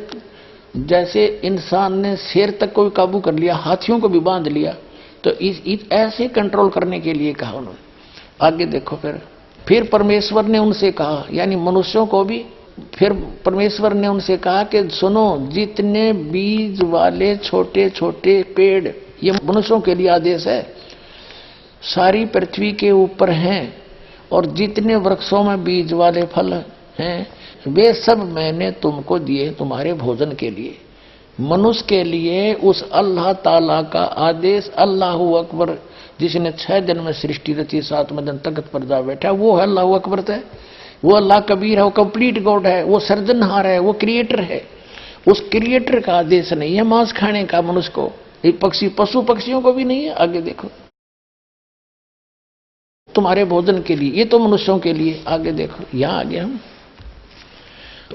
जैसे इंसान ने शेर तक को भी काबू कर लिया, हाथियों को भी बांध लिया, तो इस ऐसे कंट्रोल करने के लिए कहा उन्होंने। आगे देखो फिर परमेश्वर ने उनसे कहा, यानी मनुष्यों को भी, फिर परमेश्वर ने उनसे कहा कि सुनो, जितने बीज वाले छोटे छोटे पेड़, ये मनुष्यों के लिए आदेश है, सारी पृथ्वी के ऊपर हैं, और जितने वृक्षों में बीज वाले फल हैं वे सब मैंने तुमको दिए तुम्हारे भोजन के लिए। मनुष्य के लिए उस अल्लाह ताला का आदेश, अल्लाहु अकबर, जिसने 6 दिन में सृष्टि रची, 7वें दिन तख्त पर जा बैठा, वो है अल्लाहु अकबर है। वो अल्लाह कबीर है, वो कंप्लीट गॉड है, वो सर्जनहार है, वो क्रिएटर है। उस क्रिएटर का आदेश नहीं है मांस खाने का मनुष्य को, ये पक्षी पशु पक्षियों को भी नहीं है। आगे देखो, तुम्हारे भोजन के लिए, ये तो मनुष्यों के लिए। आगे देखो, यहां आगे हम,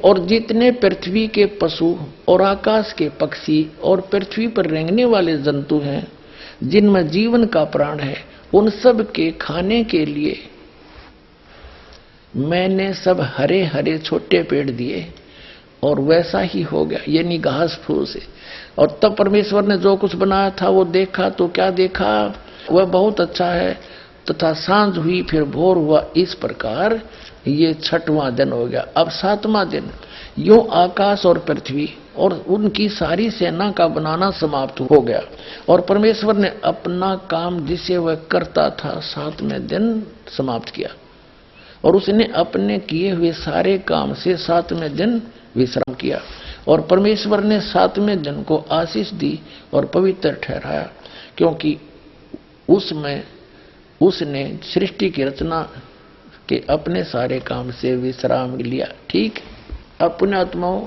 और जितने पृथ्वी के पशु और आकाश के पक्षी और पृथ्वी पर रेंगने वाले जंतु हैं, जिनमें जीवन का प्राण है, उन सब के खाने के लिए मैंने सब हरे हरे छोटे पेड़ दिए, और वैसा ही हो गया, यानी घास फूस से। और तब परमेश्वर ने जो कुछ बनाया था वो देखा, तो क्या देखा, वह बहुत अच्छा है। तथा सांझ हुई फिर भोर हुआ, इस प्रकार ये 6वां दिन हो गया। अब 7वां दिन, यूं आकाश और पृथ्वी और उनकी सारी सेना का बनाना समाप्त हो गया, और परमेश्वर ने अपना काम जिसे वह करता था 7वें दिन समाप्त किया, और उसने अपने किए हुए सारे काम से 7वें दिन विश्राम किया। और परमेश्वर ने 7वें दिन को आशीष दी और पवित्र ठहराया, क्योंकि उसमें उसने सृष्टि की रचना के अपने सारे काम से विश्राम लिया। ठीक, अपने आत्माओं,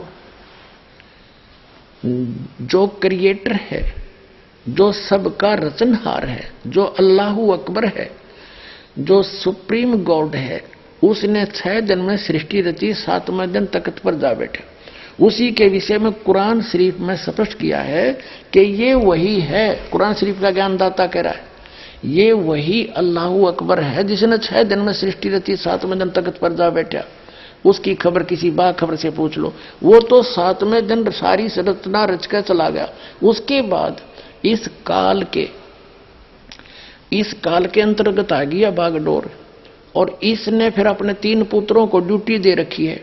जो क्रिएटर है, जो सबका रचनहार है, जो अल्लाहु अकबर है, जो सुप्रीम गॉड है, उसने 6 दिन में सृष्टि रची, 7वें दिन तख्त पर जा बैठे। उसी के विषय में कुरान शरीफ में स्पष्ट किया है कि ये वही है। कुरान शरीफ का ज्ञानदाता कह रहा है, ये वही अल्लाहु अकबर है जिसने 6 दिन में सृष्टि रची, 7वें दिन तख्त पर जा बैठा। उसकी खबर किसी बाखबर से पूछ लो, वो तो 7वें दिन सारी रचना रच कर चला गया। उसके बाद इस काल के अंतर्गत आ गया बागडोर, और इसने फिर अपने 3 पुत्रों को ड्यूटी दे रखी है।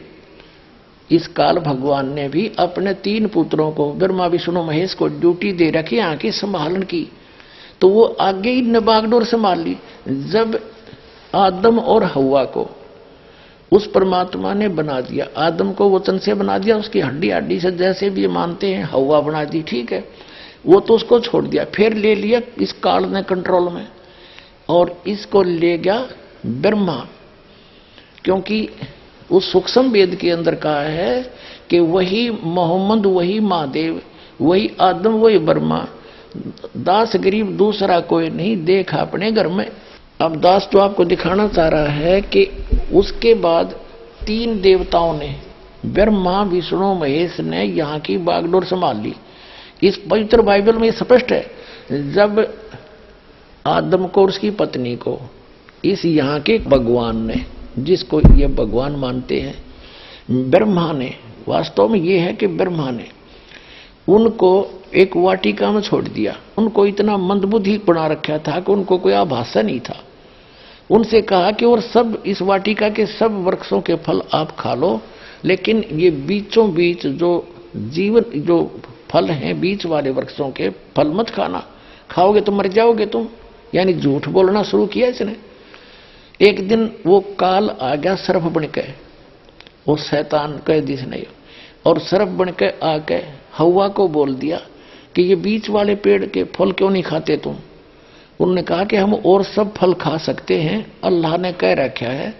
इस काल भगवान ने भी अपने 3 पुत्रों को, ब्रह्मा विष्णु महेश को ड्यूटी दे रखी आंखें संभालन की, तो वो आगे ही ने बागडोर संभाल ली। जब आदम और हव्वा को उस परमात्मा ने बना दिया, आदम को वचन से बना दिया, उसकी हड्डी हड्डी से जैसे भी मानते हैं, हव्वा बना दी, ठीक है, वो तो उसको छोड़ दिया। फिर ले लिया इस काल ने कंट्रोल में, और इसको ले गया ब्रह्मा, क्योंकि उस सूक्ष्म वेद के अंदर कहा है कि वही मोहम्मद, वही महादेव, वही आदम, वही ब्रह्मा, दास गरीब दूसरा कोई नहीं, देख अपने घर में। अब दास तो आपको दिखाना चाह रहा है कि उसके बाद 3 देवताओं ने, ब्रह्मा विष्णु महेश ने यहाँ की बागडोर संभाल ली। इस पवित्र बाइबल में स्पष्ट है, जब आदम को और उसकी पत्नी को इस यहाँ के भगवान ने, जिसको ये भगवान मानते हैं, ब्रह्मा ने, वास्तव में ये है कि ब्रह्मा ने उनको एक वाटिका में छोड़ दिया। उनको इतना मंदबुद्धि बना रखा था कि उनको कोई आभासा नहीं था। उनसे कहा कि और सब इस वाटिका के सब वृक्षों के फल आप खा लो, लेकिन ये बीचों बीच जो फल हैं, बीच वाले वृक्षों के फल मत खाना, खाओगे तो मर जाओगे तुम। यानी झूठ बोलना शुरू किया इसने। एक दिन वो काल आ गया सर्प बनके, वो शैतान कह दी इसने, और सर्प बनके आके हव्वा को बोल दिया कि ये बीच वाले पेड़ के फल क्यों नहीं खाते तुम। उन्होंने कहा कि हम और सब फल खा सकते हैं, अल्लाह ने कह रखा है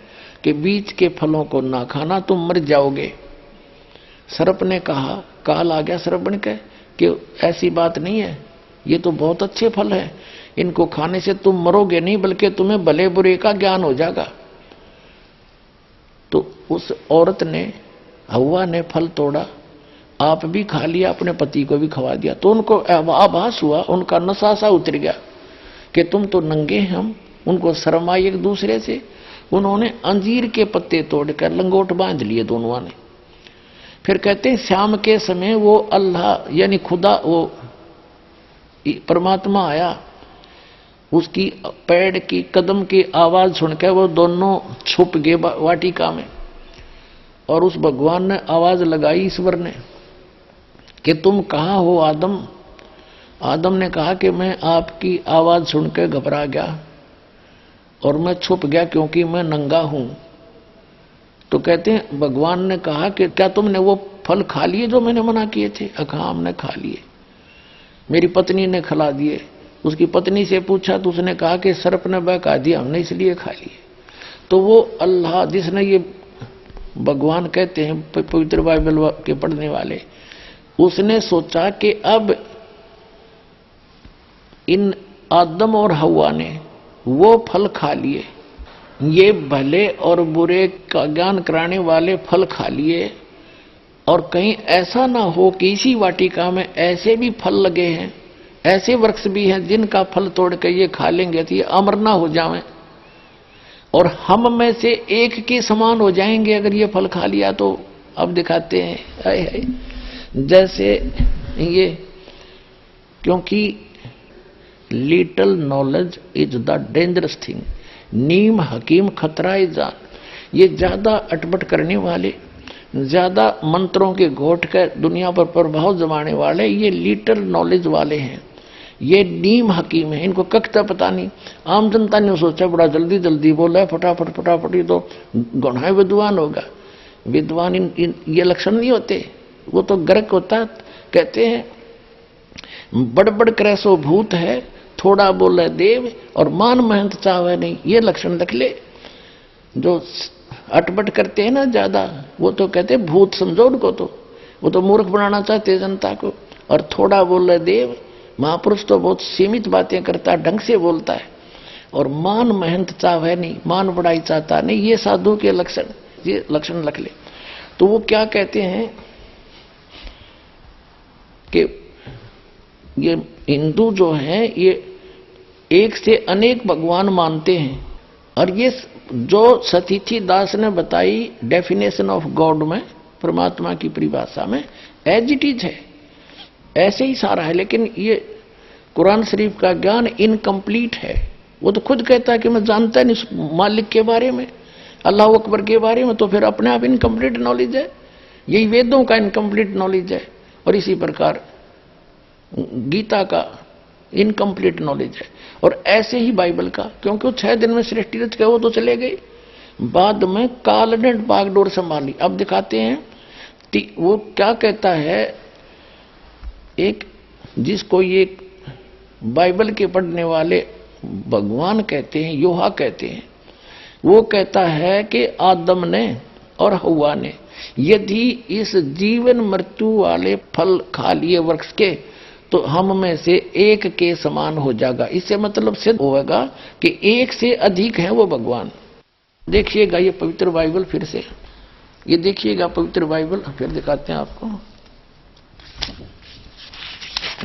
कि बीच के फलों को ना खाना, तुम मर जाओगे। सर्प ने कहा, काल आ गया सर्प बनके, कि ऐसी बात नहीं है, ये तो बहुत अच्छे फल है, इनको खाने से तुम मरोगे नहीं, बल्कि तुम्हें भले बुरे का ज्ञान हो जाएगा। तो उस औरत ने, हव्वा ने फल तोड़ा आप भी खा लिया, अपने पति को भी खवा दिया। तो उनको आभास हुआ, उनका नशा सा उतर गया कि तुम तो नंगे हैं, हम। उनको शर्म आई एक दूसरे से। उन्होंने अंजीर के पत्ते तोड़कर लंगोट बांध लिए दोनों ने। फिर कहते हैं शाम के समय वो अल्लाह यानी खुदा, वो परमात्मा आया। उसकी पैर की कदम की आवाज सुनकर वो दोनों छुप गए वाटिका में। और उस भगवान ने आवाज लगाई, ईश्वर ने, कि तुम कहाँ हो आदम। आदम ने कहा कि मैं आपकी आवाज सुनकर घबरा गया और मैं छुप गया क्योंकि मैं नंगा हूं। तो कहते हैं भगवान ने कहा कि क्या तुमने वो फल खा लिए जो मैंने मना किए थे? कहा हमने खा लिए। मेरी पत्नी ने खिला दिए। उसकी पत्नी से पूछा तो उसने कहा कि सर्प ने बहका दिया, हमने इसलिए खा लिए। तो वो अल्लाह जिसने, ये भगवान कहते हैं पवित्र बाइबल के पढ़ने वाले, उसने सोचा कि अब इन आदम और हव्वा ने वो फल खा लिए, ये भले और बुरे का ज्ञान कराने वाले फल खा लिए, और कहीं ऐसा ना हो कि इसी वाटिका में ऐसे भी फल लगे हैं, ऐसे वृक्ष भी हैं जिनका फल तोड़ कर ये खा लेंगे तो ये अमर ना हो जाएं और हम में से एक के समान हो जाएंगे अगर ये फल खा लिया तो। अब दिखाते हैं हाय हाय जैसे ये, क्योंकि little knowledge is the dangerous thing, नीम हकीम खतरा है जान। ये ज्यादा अटपट करने वाले, ज्यादा मंत्रों के घोट कर दुनिया पर प्रभाव जमाने वाले, ये लिटिल नॉलेज वाले हैं, ये नीम हकीम है। इनको कखता पता नहीं। आम जनता ने सोचा बड़ा जल्दी जल्दी बोला है, फटाफट फटाफट, ये तो गौना विद्वान होगा। विद्वान ये लक्षण नहीं होते, वो तो गर्क होता। कहते हैं बड़बड़ करे सो भूत है, थोड़ा बोले देव और मान महंत चाहे नहीं, ये लक्षण रख ले। जो अटपट करते हैं ना ज्यादा, वो तो कहते भूत समझो उनको, तो वो तो मूर्ख बनाना चाहते जनता को। और थोड़ा बोले देव, महापुरुष तो बहुत सीमित बातें करता है, ढंग से बोलता है। और मान महंत चाहे नहीं, मान बढ़ाई चाहता नहीं, ये साधु के लक्षण, ये लक्षण रख ले। तो वो क्या कहते हैं कि ये हिंदू जो है ये एक से अनेक भगवान मानते हैं। और ये जो सतीथी दास ने बताई डेफिनेशन ऑफ गॉड में, परमात्मा की परिभाषा में, एज इट इज है, ऐसे ही सारा है। लेकिन ये कुरान शरीफ का ज्ञान इनकम्प्लीट है। वो तो खुद कहता है कि मैं जानता नहीं मालिक के बारे में, अल्लाह अकबर के बारे में, तो फिर अपने आप इनकम्प्लीट नॉलेज है। यही वेदों का इनकम्प्लीट नॉलेज है। और इसी प्रकार गीता का इनकम्प्लीट नॉलेज है। और ऐसे ही बाइबल का, क्योंकि वो 6 दिन में सृष्टि रच गए, वो तो चले गए। बाद में काल ने बागडोर संभाली। अब दिखाते हैं वो क्या कहता है। एक जिसको ये बाइबल के पढ़ने वाले भगवान कहते हैं, योहा कहते हैं, वो कहता है कि आदम ने और हव्वा ने यदि इस जीवन मृत्यु वाले फल खा लिए वृक्ष के, तो हम में से एक के समान हो जाएगा। इससे मतलब सिद्ध होगा कि एक से अधिक है वो भगवान। देखिएगा ये पवित्र बाइबल, फिर से ये देखिएगा पवित्र बाइबल, फिर दिखाते हैं आपको।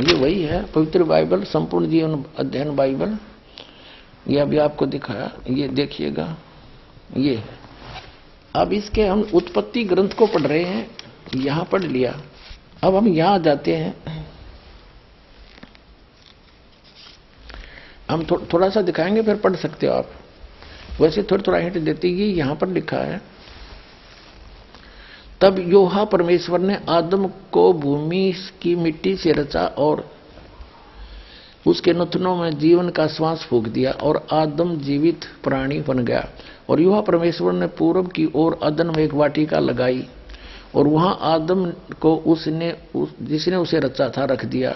ये वही है पवित्र बाइबल, संपूर्ण जीवन अध्ययन बाइबल। ये अभी आपको दिखाया, ये देखिएगा ये है। अब इसके हम उत्पत्ति ग्रंथ को पढ़ रहे हैं, यहां पढ़ लिया। अब हम यहां जाते हैं, हम थोड़ा सा दिखाएंगे, फिर पढ़ सकते हो आप। वैसे थोड़ा हिंट देते ही यहां पर लिखा है, तब योहा परमेश्वर ने आदम को भूमि की मिट्टी से रचा और उसके नथनों में जीवन का श्वास फूंक दिया और आदम जीवित प्राणी बन गया। और योहा परमेश्वर ने पूर्व की ओर अदन में एक वाटिका लगाई और वहां आदम को जिसने उसे रचा था रख दिया।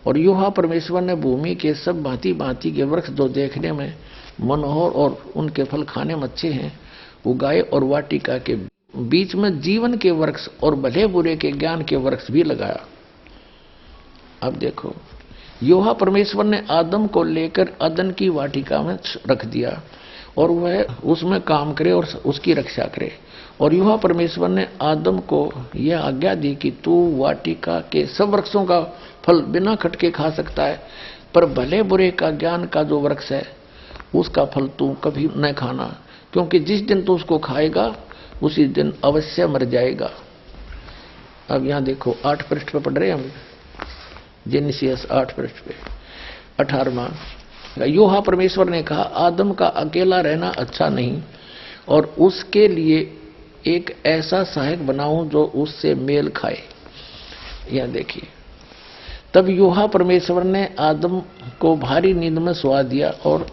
और योहा परमेश्वर ने भूमि के सब भांति भांति के वृक्ष जो देखने में मनोहर और उनके फल खाने में अच्छे हैं उगाए, और वाटिका के बीच में जीवन के वृक्ष और भले बुरे के ज्ञान के वृक्ष भी लगाया। अब देखो, योहा परमेश्वर ने आदम को लेकर अदन की वाटिका में रख दिया और वह उसमें काम करे और उसकी रक्षा करे। और युवा परमेश्वर ने आदम को यह आज्ञा दी कि तू वाटिका के सब वृक्षों का फल बिना खटके खा सकता है, पर भले बुरे का ज्ञान का जो वृक्ष है उसका फल तू कभी न खाना, क्योंकि जिस दिन तू उसको खाएगा उसी दिन अवश्य मर जाएगा। अब यहां देखो 8 पृष्ठ पे पढ़ रहे हैं हम, जेनेसिस 8 पृष्ठ पे 18वां। युवा परमेश्वर ने कहा आदम का अकेला रहना अच्छा नहीं, और उसके लिए एक ऐसा सहायक बनाऊं जो उससे मेल खाए। यह देखिए, तब युवा परमेश्वर ने आदम को भारी नींद में सुला दिया, और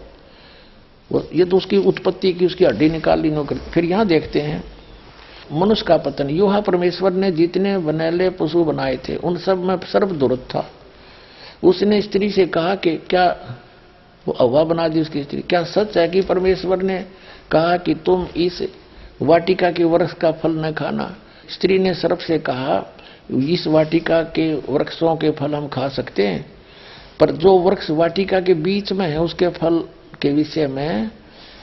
ये तो उसकी उत्पत्ति की, उसकी हड्डी निकाल ली नौकर। फिर यहां देखते हैं मनुष्य का पतन। युवा परमेश्वर ने जितने बनैले पशु बनाए थे उन सब में सर्वदुर्लभ था। उसने स्त्री से कहा कि क्या, वो हव्वा बना दी उसकी स्त्री, क्या सच है कि परमेश्वर ने कहा कि तुम इस वाटिका के वृक्ष का फल न खाना? स्त्री ने सर्प से कहा इस वाटिका के वृक्षों के फल हम खा सकते हैं, पर जो वृक्ष वाटिका के बीच में है उसके फल के विषय में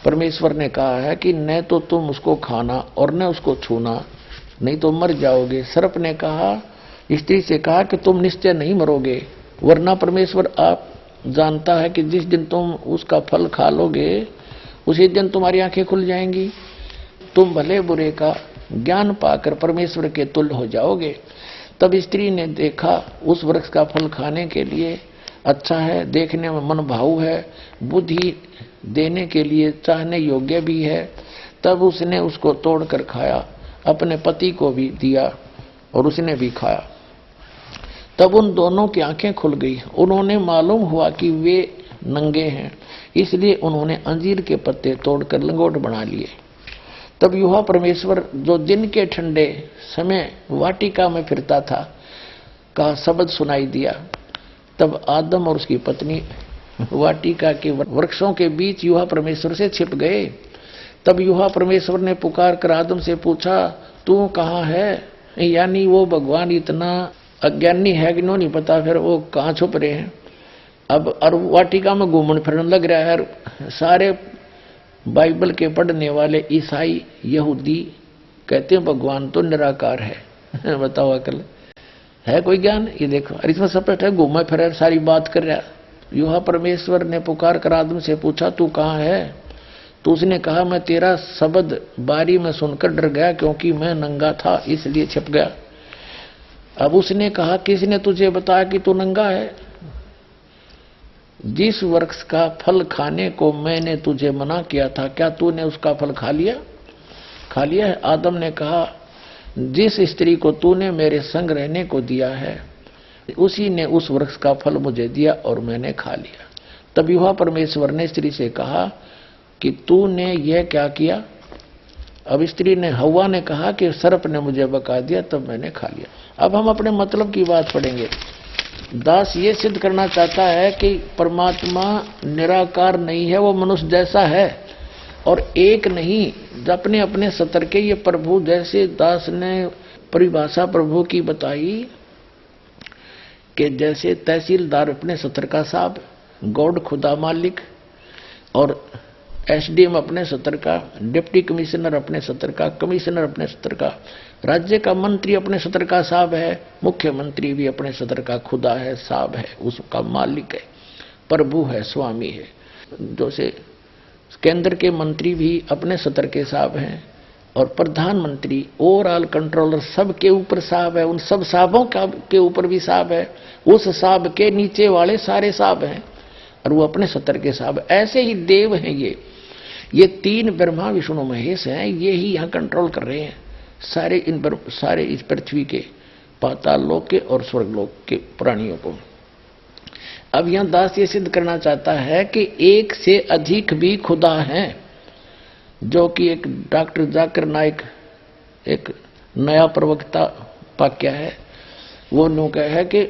परमेश्वर ने कहा है कि न तो तुम उसको खाना और न उसको छूना, नहीं तो मर जाओगे। सर्प ने कहा, स्त्री से कहा कि तुम निश्चय नहीं मरोगे, वरना परमेश्वर आप जानता है कि जिस दिन तुम उसका फल खा लोगे उसी दिन तुम्हारी आंखें खुल जाएंगी, तुम भले बुरे का ज्ञान पाकर परमेश्वर के तुल्य हो जाओगे। तब स्त्री ने देखा उस वृक्ष का फल खाने के लिए अच्छा है, देखने में मन भाऊ है, बुद्धि देने के लिए चाहने योग्य भी है। तब उसने उसको तोड़कर खाया, अपने पति को भी दिया और उसने भी खाया। तब उन दोनों की आंखें खुल गई, उन्होंने मालूम हुआ कि वे नंगे हैं, इसलिए उन्होंने अंजीर के पत्ते तोड़कर लंगोट बना लिए। तब युवा परमेश्वर जो दिन के ठंडे समय वाटिका में फिरता था का शब्द सुनाई दिया। तब आदम और उसकी पत्नी वाटिका के वृक्षों के बीच युवा परमेश्वर से छिप गए। तब युवा परमेश्वर ने पुकार कर आदम से पूछा, तू कहाँ है? यानी वो भगवान इतना अज्ञानी है कि नहीं पता फिर वो कहाँ छुप रहे हैं। अब और वाटिका में घूमने फिरने लग रहा है। सारे बाइबल के पढ़ने वाले ईसाई यहूदी कहते हैं भगवान तो निराकार है। बताओ अकल है कोई ज्ञान? ये देखो, और इसमें स्पष्ट है, घूमे फिर सारी बात कर रहा। युवा परमेश्वर ने पुकार कर आदम से पूछा, तू कहाँ है? तो उसने कहा, मैं तेरा शब्द बारी में सुनकर डर गया, क्योंकि मैं नंगा था इसलिए छिप गया। अब उसने कहा, किसने तुझे बताया कि तू नंगा है? जिस वृक्ष का फल खाने को मैंने तुझे मना किया था, क्या तूने उसका फल खा लिया? खा लिया है। आदम ने कहा, जिस स्त्री को तूने मेरे संग रहने को दिया है उसी ने उस वृक्ष का फल मुझे दिया और मैंने खा लिया। तब युवा परमेश्वर ने स्त्री से कहा कि तूने यह क्या किया? अब स्त्री ने, हव्वा ने कहा कि सर्प ने मुझे बका दिया तब मैंने खा लिया। अब हम अपने मतलब की बात पढ़ेंगे। दास ये सिद्ध करना चाहता है कि परमात्मा निराकार नहीं है, वो मनुष्य जैसा है और एक नहीं, अपने अपने सतर के। ये प्रभु, जैसे दास ने परिभाषा प्रभु की बताई कि जैसे तहसीलदार अपने सतर का साहब, गॉड खुदा मालिक, और एसडीएम अपने सतर का, डिप्टी कमिश्नर अपने सतर का, कमिश्नर अपने सतर का, राज्य का मंत्री अपने सतर का साहब है, मुख्यमंत्री भी अपने सतर का खुदा है, साहब है, उसका मालिक है, प्रभु है, स्वामी है। जैसे केंद्र के मंत्री भी अपने सतर के साहब हैं, और प्रधानमंत्री ओवरऑल कंट्रोलर सबके ऊपर साहब है, उन सब साहबों के ऊपर भी साहब है, उस साहब के नीचे वाले सारे साहब हैं और वो अपने सतर के साहब। ऐसे ही देव हैं ये तीन ब्रह्मा विष्णु महेश हैं, ये ही यहाँ कंट्रोल कर रहे हैं सारे इस पृथ्वी के, पाताल लोक के और स्वर्ग लोक के प्राणियों को। अब यहाँ दास ये सिद्ध करना चाहता है कि एक से अधिक भी खुदा हैं, जो कि एक डॉक्टर जाकिर नाइक एक नया प्रवक्ता वाक्य है, वो नो कह है कि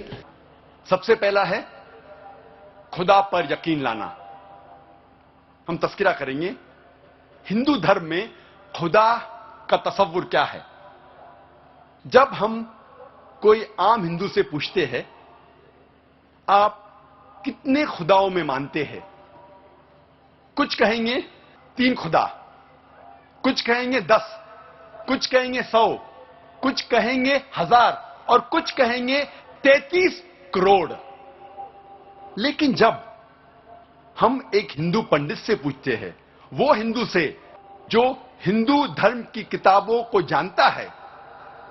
सबसे पहला है खुदा पर यकीन लाना। हम तस्करा करेंगे हिंदू धर्म में खुदा का तसव्वुर क्या है। जब हम कोई आम हिंदू से पूछते हैं आप कितने खुदाओं में मानते हैं, कुछ कहेंगे 3 खुदा, कुछ कहेंगे 10, कुछ कहेंगे 100, कुछ कहेंगे 1000 और कुछ कहेंगे 33 करोड़। लेकिन जब हम एक हिंदू पंडित से पूछते हैं, वो हिंदू से जो हिंदू धर्म की किताबों को जानता है,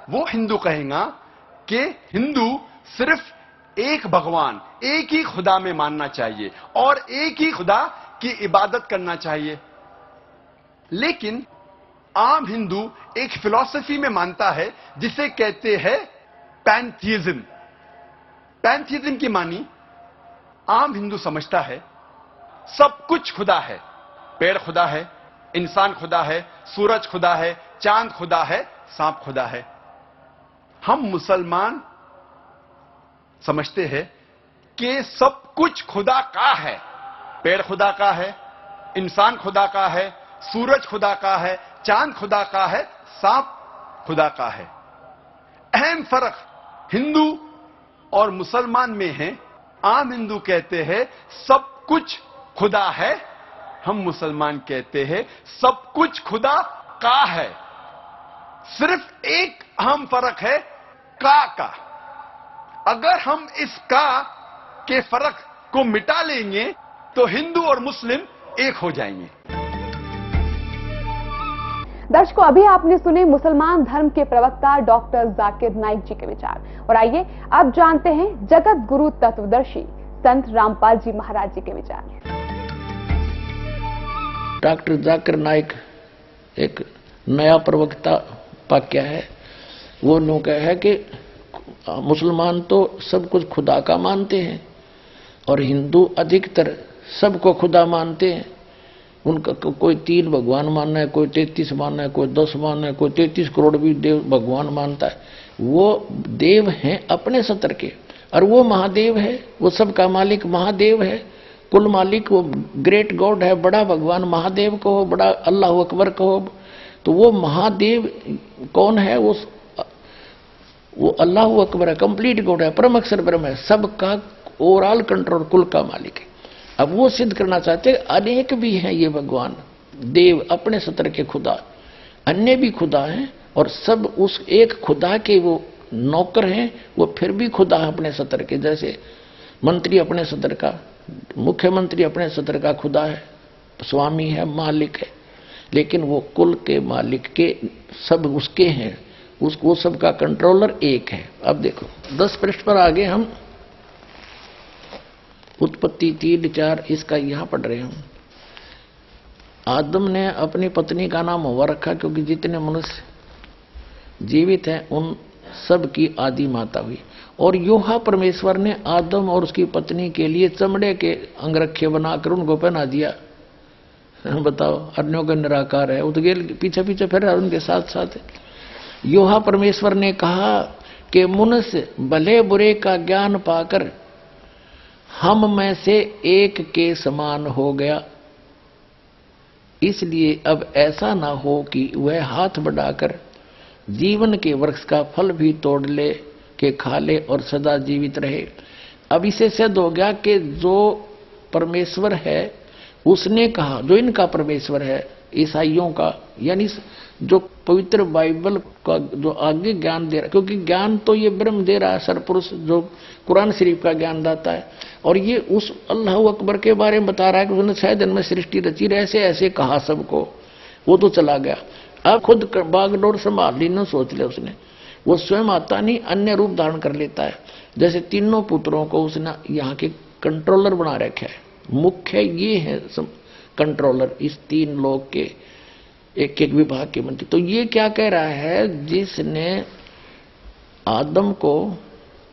वो हिंदू कहेगा कि हिंदू सिर्फ एक भगवान, एक ही खुदा में मानना चाहिए और एक ही खुदा की इबादत करना चाहिए। लेकिन आम हिंदू एक फिलॉसफी में मानता है जिसे कहते हैं पैंथीइज्म। पैंथीइज्म की मानी आम हिंदू समझता है सब कुछ खुदा है, पेड़ खुदा है, इंसान खुदा है, सूरज खुदा है, चांद खुदा है, सांप खुदा है। हम मुसलमान समझते हैं कि सब कुछ खुदा का है, पेड़ खुदा का है, इंसान खुदा का है, सूरज खुदा का है, चांद खुदा का है, सांप खुदा का है। अहम फर्क हिंदू और मुसलमान में है। आम हिंदू कहते हैं सब कुछ खुदा है, हम मुसलमान कहते हैं सब कुछ खुदा का है। सिर्फ एक अहम फर्क है का। अगर हम इस का के फर्क को मिटा लेंगे तो हिंदू और मुस्लिम एक हो जाएंगे। दर्शकों, अभी आपने सुने मुसलमान धर्म के प्रवक्ता डॉक्टर जाकिर नाइक जी के विचार, और आइए अब जानते हैं जगत गुरु तत्वदर्शी संत रामपाल जी महाराज जी के विचार। डॉक्टर जाकिर नाइक एक नया प्रवक्ता पाक्या है। वो लोग है कि मुसलमान तो सब कुछ खुदा का मानते हैं और हिंदू अधिकतर सबको खुदा मानते हैं। उनका कोई 3 भगवान मानना है, कोई 33 मानना है, कोई 10 मानना है, कोई 33 करोड़ भी देव भगवान मानता है। वो देव हैं अपने सतर के, और वो महादेव है, वो सबका मालिक महादेव है, कुल मालिक वो ग्रेट गॉड है। बड़ा भगवान महादेव को हो, बड़ा अल्लाह अकबर को हो, तो वो महादेव कौन है? वो अल्लाह अकबर है, कंप्लीट गॉड है, परम अक्षर ब्रह्म है, सबका ओवरऑल कंट्रोल, कुल का मालिक है। अब वो सिद्ध करना चाहते हैं अनेक भी हैं ये भगवान देव अपने सतर के खुदा, अन्य भी खुदा हैं और सब उस एक खुदा के वो नौकर हैं। वो फिर भी खुदा है अपने सतर के। जैसे मंत्री अपने सतर का, मुख्यमंत्री अपने सतर का खुदा है, स्वामी है, मालिक है, लेकिन वो कुल के मालिक के सब उसके हैं, उसको सबका कंट्रोलर एक है। अब देखो 10 पृष्ठ पर आगे हम उत्पत्ति 3:4 इसका यहां पढ़ रहे हैं। आदम ने अपनी पत्नी का नाम हवा रखा क्योंकि जितने मनुष्य जीवित हैं उन सब की आदि माता हुई। और योहा परमेश्वर ने आदम और उसकी पत्नी के लिए चमड़े के अंगरखे बनाकर उनको पहना दिया। बताओ, अन्यों का निराकार है, उदगेल पीछे पीछे फिर उनके साथ साथ। योहा परमेश्वर ने कहा कि मनुष्य भले बुरे का ज्ञान पाकर हम में से एक के समान हो गया, इसलिए अब ऐसा ना हो कि वह हाथ बढ़ाकर जीवन के वृक्ष का फल भी तोड़ ले के खा ले और सदा जीवित रहे। अब इसे सिद्ध हो गया कि जो परमेश्वर है उसने कहा, जो इनका परमेश्वर है ईसाइयों का, यानी जो पवित्र बाइबल का जो आगे ज्ञान दे रहा, क्योंकि ज्ञान तो ये ब्रह्म दे रहा है, सरपुरुष जो कुरान शरीफ का ज्ञान दाता है, और ये उस अल्लाह अकबर के बारे में बता रहा है कि उसने 6 दिन में सृष्टि रची, ऐसे ऐसे कहा सबको। वो तो चला गया, अब खुद बागडोर संभाल ली, न सोच लिया उसने। वो स्वयं आता नहीं, अन्य रूप धारण कर लेता है। जैसे तीनों पुत्रों को उसने यहाँ के कंट्रोलर बना रखा है। मुख्य ये है कंट्रोलर इस 3 लोग के, एक एक विभाग के मंत्री। तो ये क्या कह रहा है, जिसने आदम को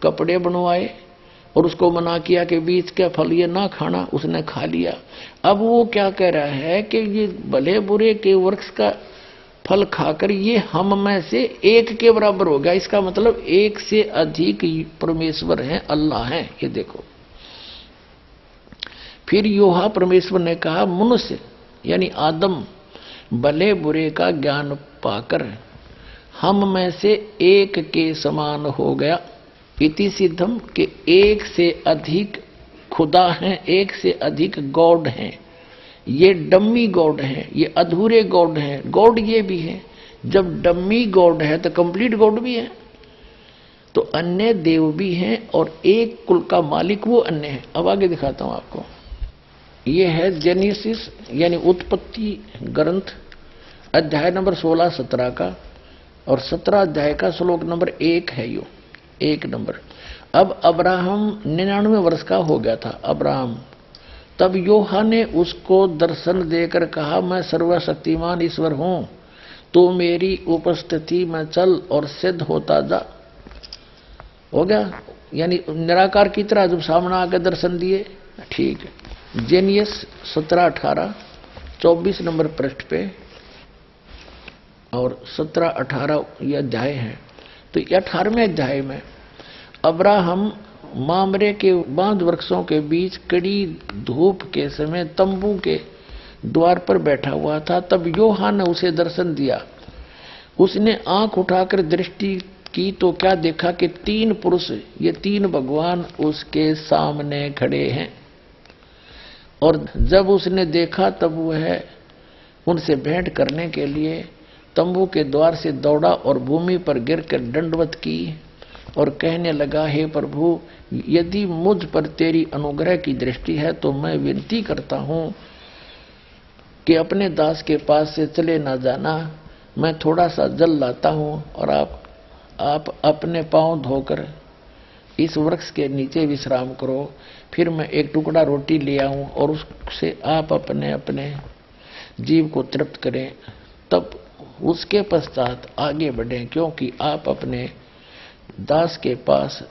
कपड़े बनवाए और उसको मना किया कि बीच का फल ये ना खाना, उसने खा लिया। अब वो क्या कह रहा है कि ये भले बुरे के वृक्ष का फल खाकर ये हम में से एक के बराबर हो गया। इसका मतलब एक से अधिक परमेश्वर हैं, अल्लाह हैं। ये देखो, फिर योहा परमेश्वर ने कहा मनुष्य यानी आदम भले बुरे का ज्ञान पाकर हम में से एक के समान हो गया। इति सिद्धम के एक से अधिक खुदा हैं, एक से अधिक गॉड हैं। ये डम्मी गॉड हैं, ये अधूरे गॉड हैं। गॉड ये भी है, जब डम्मी गॉड है तो कंप्लीट गॉड भी है। तो अन्य देव भी हैं और एक कुल का मालिक वो अन्य है। अब आगे दिखाता हूं आपको। ये है जेनेसिस यानी उत्पत्ति ग्रंथ, अध्याय नंबर 16-17 का, और 17 अध्याय का श्लोक नंबर 1 है यो, 1 नंबर। अब अब्राहम 99 वर्ष का हो गया था अब्राहम। तब यूहन्ना ने उसको दर्शन देकर कहा, मैं सर्वशक्तिमान ईश्वर हूं, तो मेरी उपस्थिति में चल और सिद्ध होता जा। हो गया, यानी निराकार की तरह जब सामने आकर दर्शन दिए। ठीक है, जेनियस 17-18 24 नंबर पृष्ठ पे और 17-18 ये अध्याय है। तो 18वें अध्याय में अब्राहम मामरे के बांध वृक्षों के बीच कड़ी धूप के समय तंबू के द्वार पर बैठा हुआ था। तब यूहन्ना ने उसे दर्शन दिया। उसने आंख उठाकर दृष्टि की तो क्या देखा कि 3 पुरुष, ये 3 भगवान उसके सामने खड़े हैं। और जब उसने देखा तब वह उनसे भेंट करने के लिए तंबू के द्वार से दौड़ा और भूमि पर गिरकर दंडवत की और कहने लगा, हे प्रभु, यदि मुझ पर तेरी अनुग्रह की दृष्टि है तो मैं विनती करता हूं कि अपने दास के पास से चले ना जाना। मैं थोड़ा सा जल लाता हूं और आप अपने पांव धोकर इस वृक्ष के नीचे विश्राम करो। फिर मैं एक टुकड़ा रोटी ले आऊं और उससे आप अपने अपने जीव को तृप्त करें, तब उसके पश्चात आगे बढ़ें, क्योंकि आप अपने दास के पास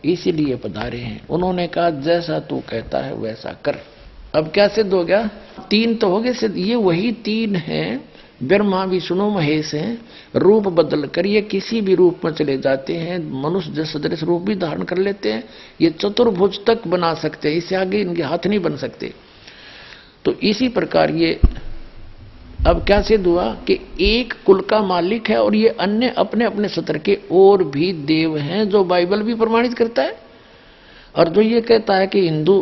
इसीलिए पधारे हैं। उन्होंने कहा, जैसा तू कहता है वैसा कर। अब क्या सिद्ध हो गया? 3 तो हो गए सिद्ध। ये वही 3 हैं, ब्रह्मा विष्णु महेश हैं। रूप बदल कर ये किसी भी रूप में चले जाते हैं, मनुष्य जैसा सदृश रूप भी धारण कर लेते हैं। ये चतुर्भुज तक बना सकते हैं, इससे आगे इनके हाथ नहीं बन सकते। तो इसी प्रकार ये अब क्या सिद्ध हुआ कि एक कुल का मालिक है और ये अन्य अपने अपने सत्र के और भी देव हैं, जो बाइबल भी प्रमाणित करता है। और जो ये कहता है कि हिंदू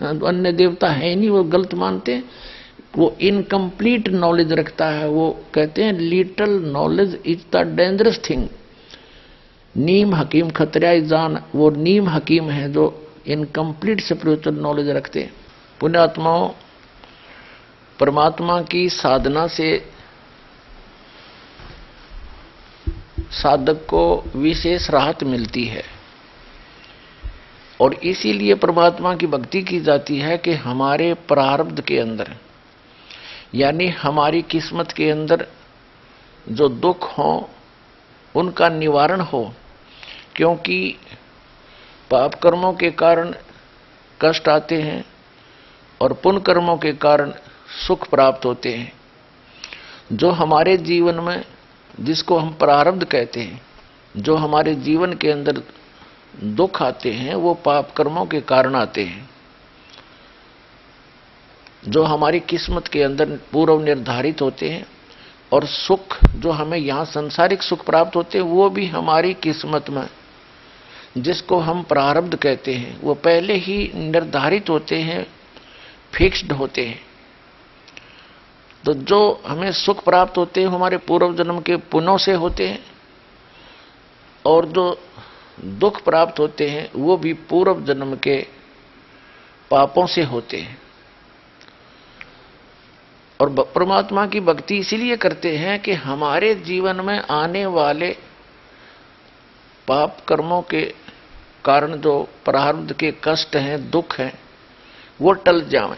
अन्य देवता है नहीं, वो गलत मानते हैं, वो इनकम्प्लीट नॉलेज रखता है। वो कहते हैं little knowledge is the dangerous thing. नीम हकीम खतरा जान, वो नीम हकीम है जो इनकम्प्लीट स्पिरिचुअल नॉलेज रखते हैं। पुण्यात्माओं, परमात्मा की साधना से साधक को विशेष राहत मिलती है और इसीलिए परमात्मा की भक्ति की जाती है कि हमारे प्रारब्ध के अंदर, यानी हमारी किस्मत के अंदर जो दुख हो उनका निवारण हो। क्योंकि पाप कर्मों के कारण कष्ट आते हैं और पुण्य कर्मों के कारण सुख प्राप्त होते हैं। जो हमारे जीवन में, जिसको हम प्रारब्ध कहते हैं, जो हमारे जीवन के अंदर दुख आते हैं वो पाप कर्मों के कारण आते हैं। जो हमारी किस्मत के अंदर पूर्व निर्धारित होते हैं और सुख जो हमें यहाँ सांसारिक सुख प्राप्त होते हैं वो भी हमारी किस्मत में, जिसको हम प्रारब्ध कहते हैं, वो पहले ही निर्धारित होते हैं, फिक्स्ड होते हैं। तो जो हमें सुख प्राप्त होते हैं हमारे पूर्व जन्म के पुण्यों से होते हैं और जो दुख प्राप्त होते हैं वो भी पूर्व जन्म के पापों से होते हैं। और परमात्मा की भक्ति इसीलिए करते हैं कि हमारे जीवन में आने वाले पाप कर्मों के कारण जो प्रारब्ध के कष्ट हैं, दुख हैं, वो टल जाएं।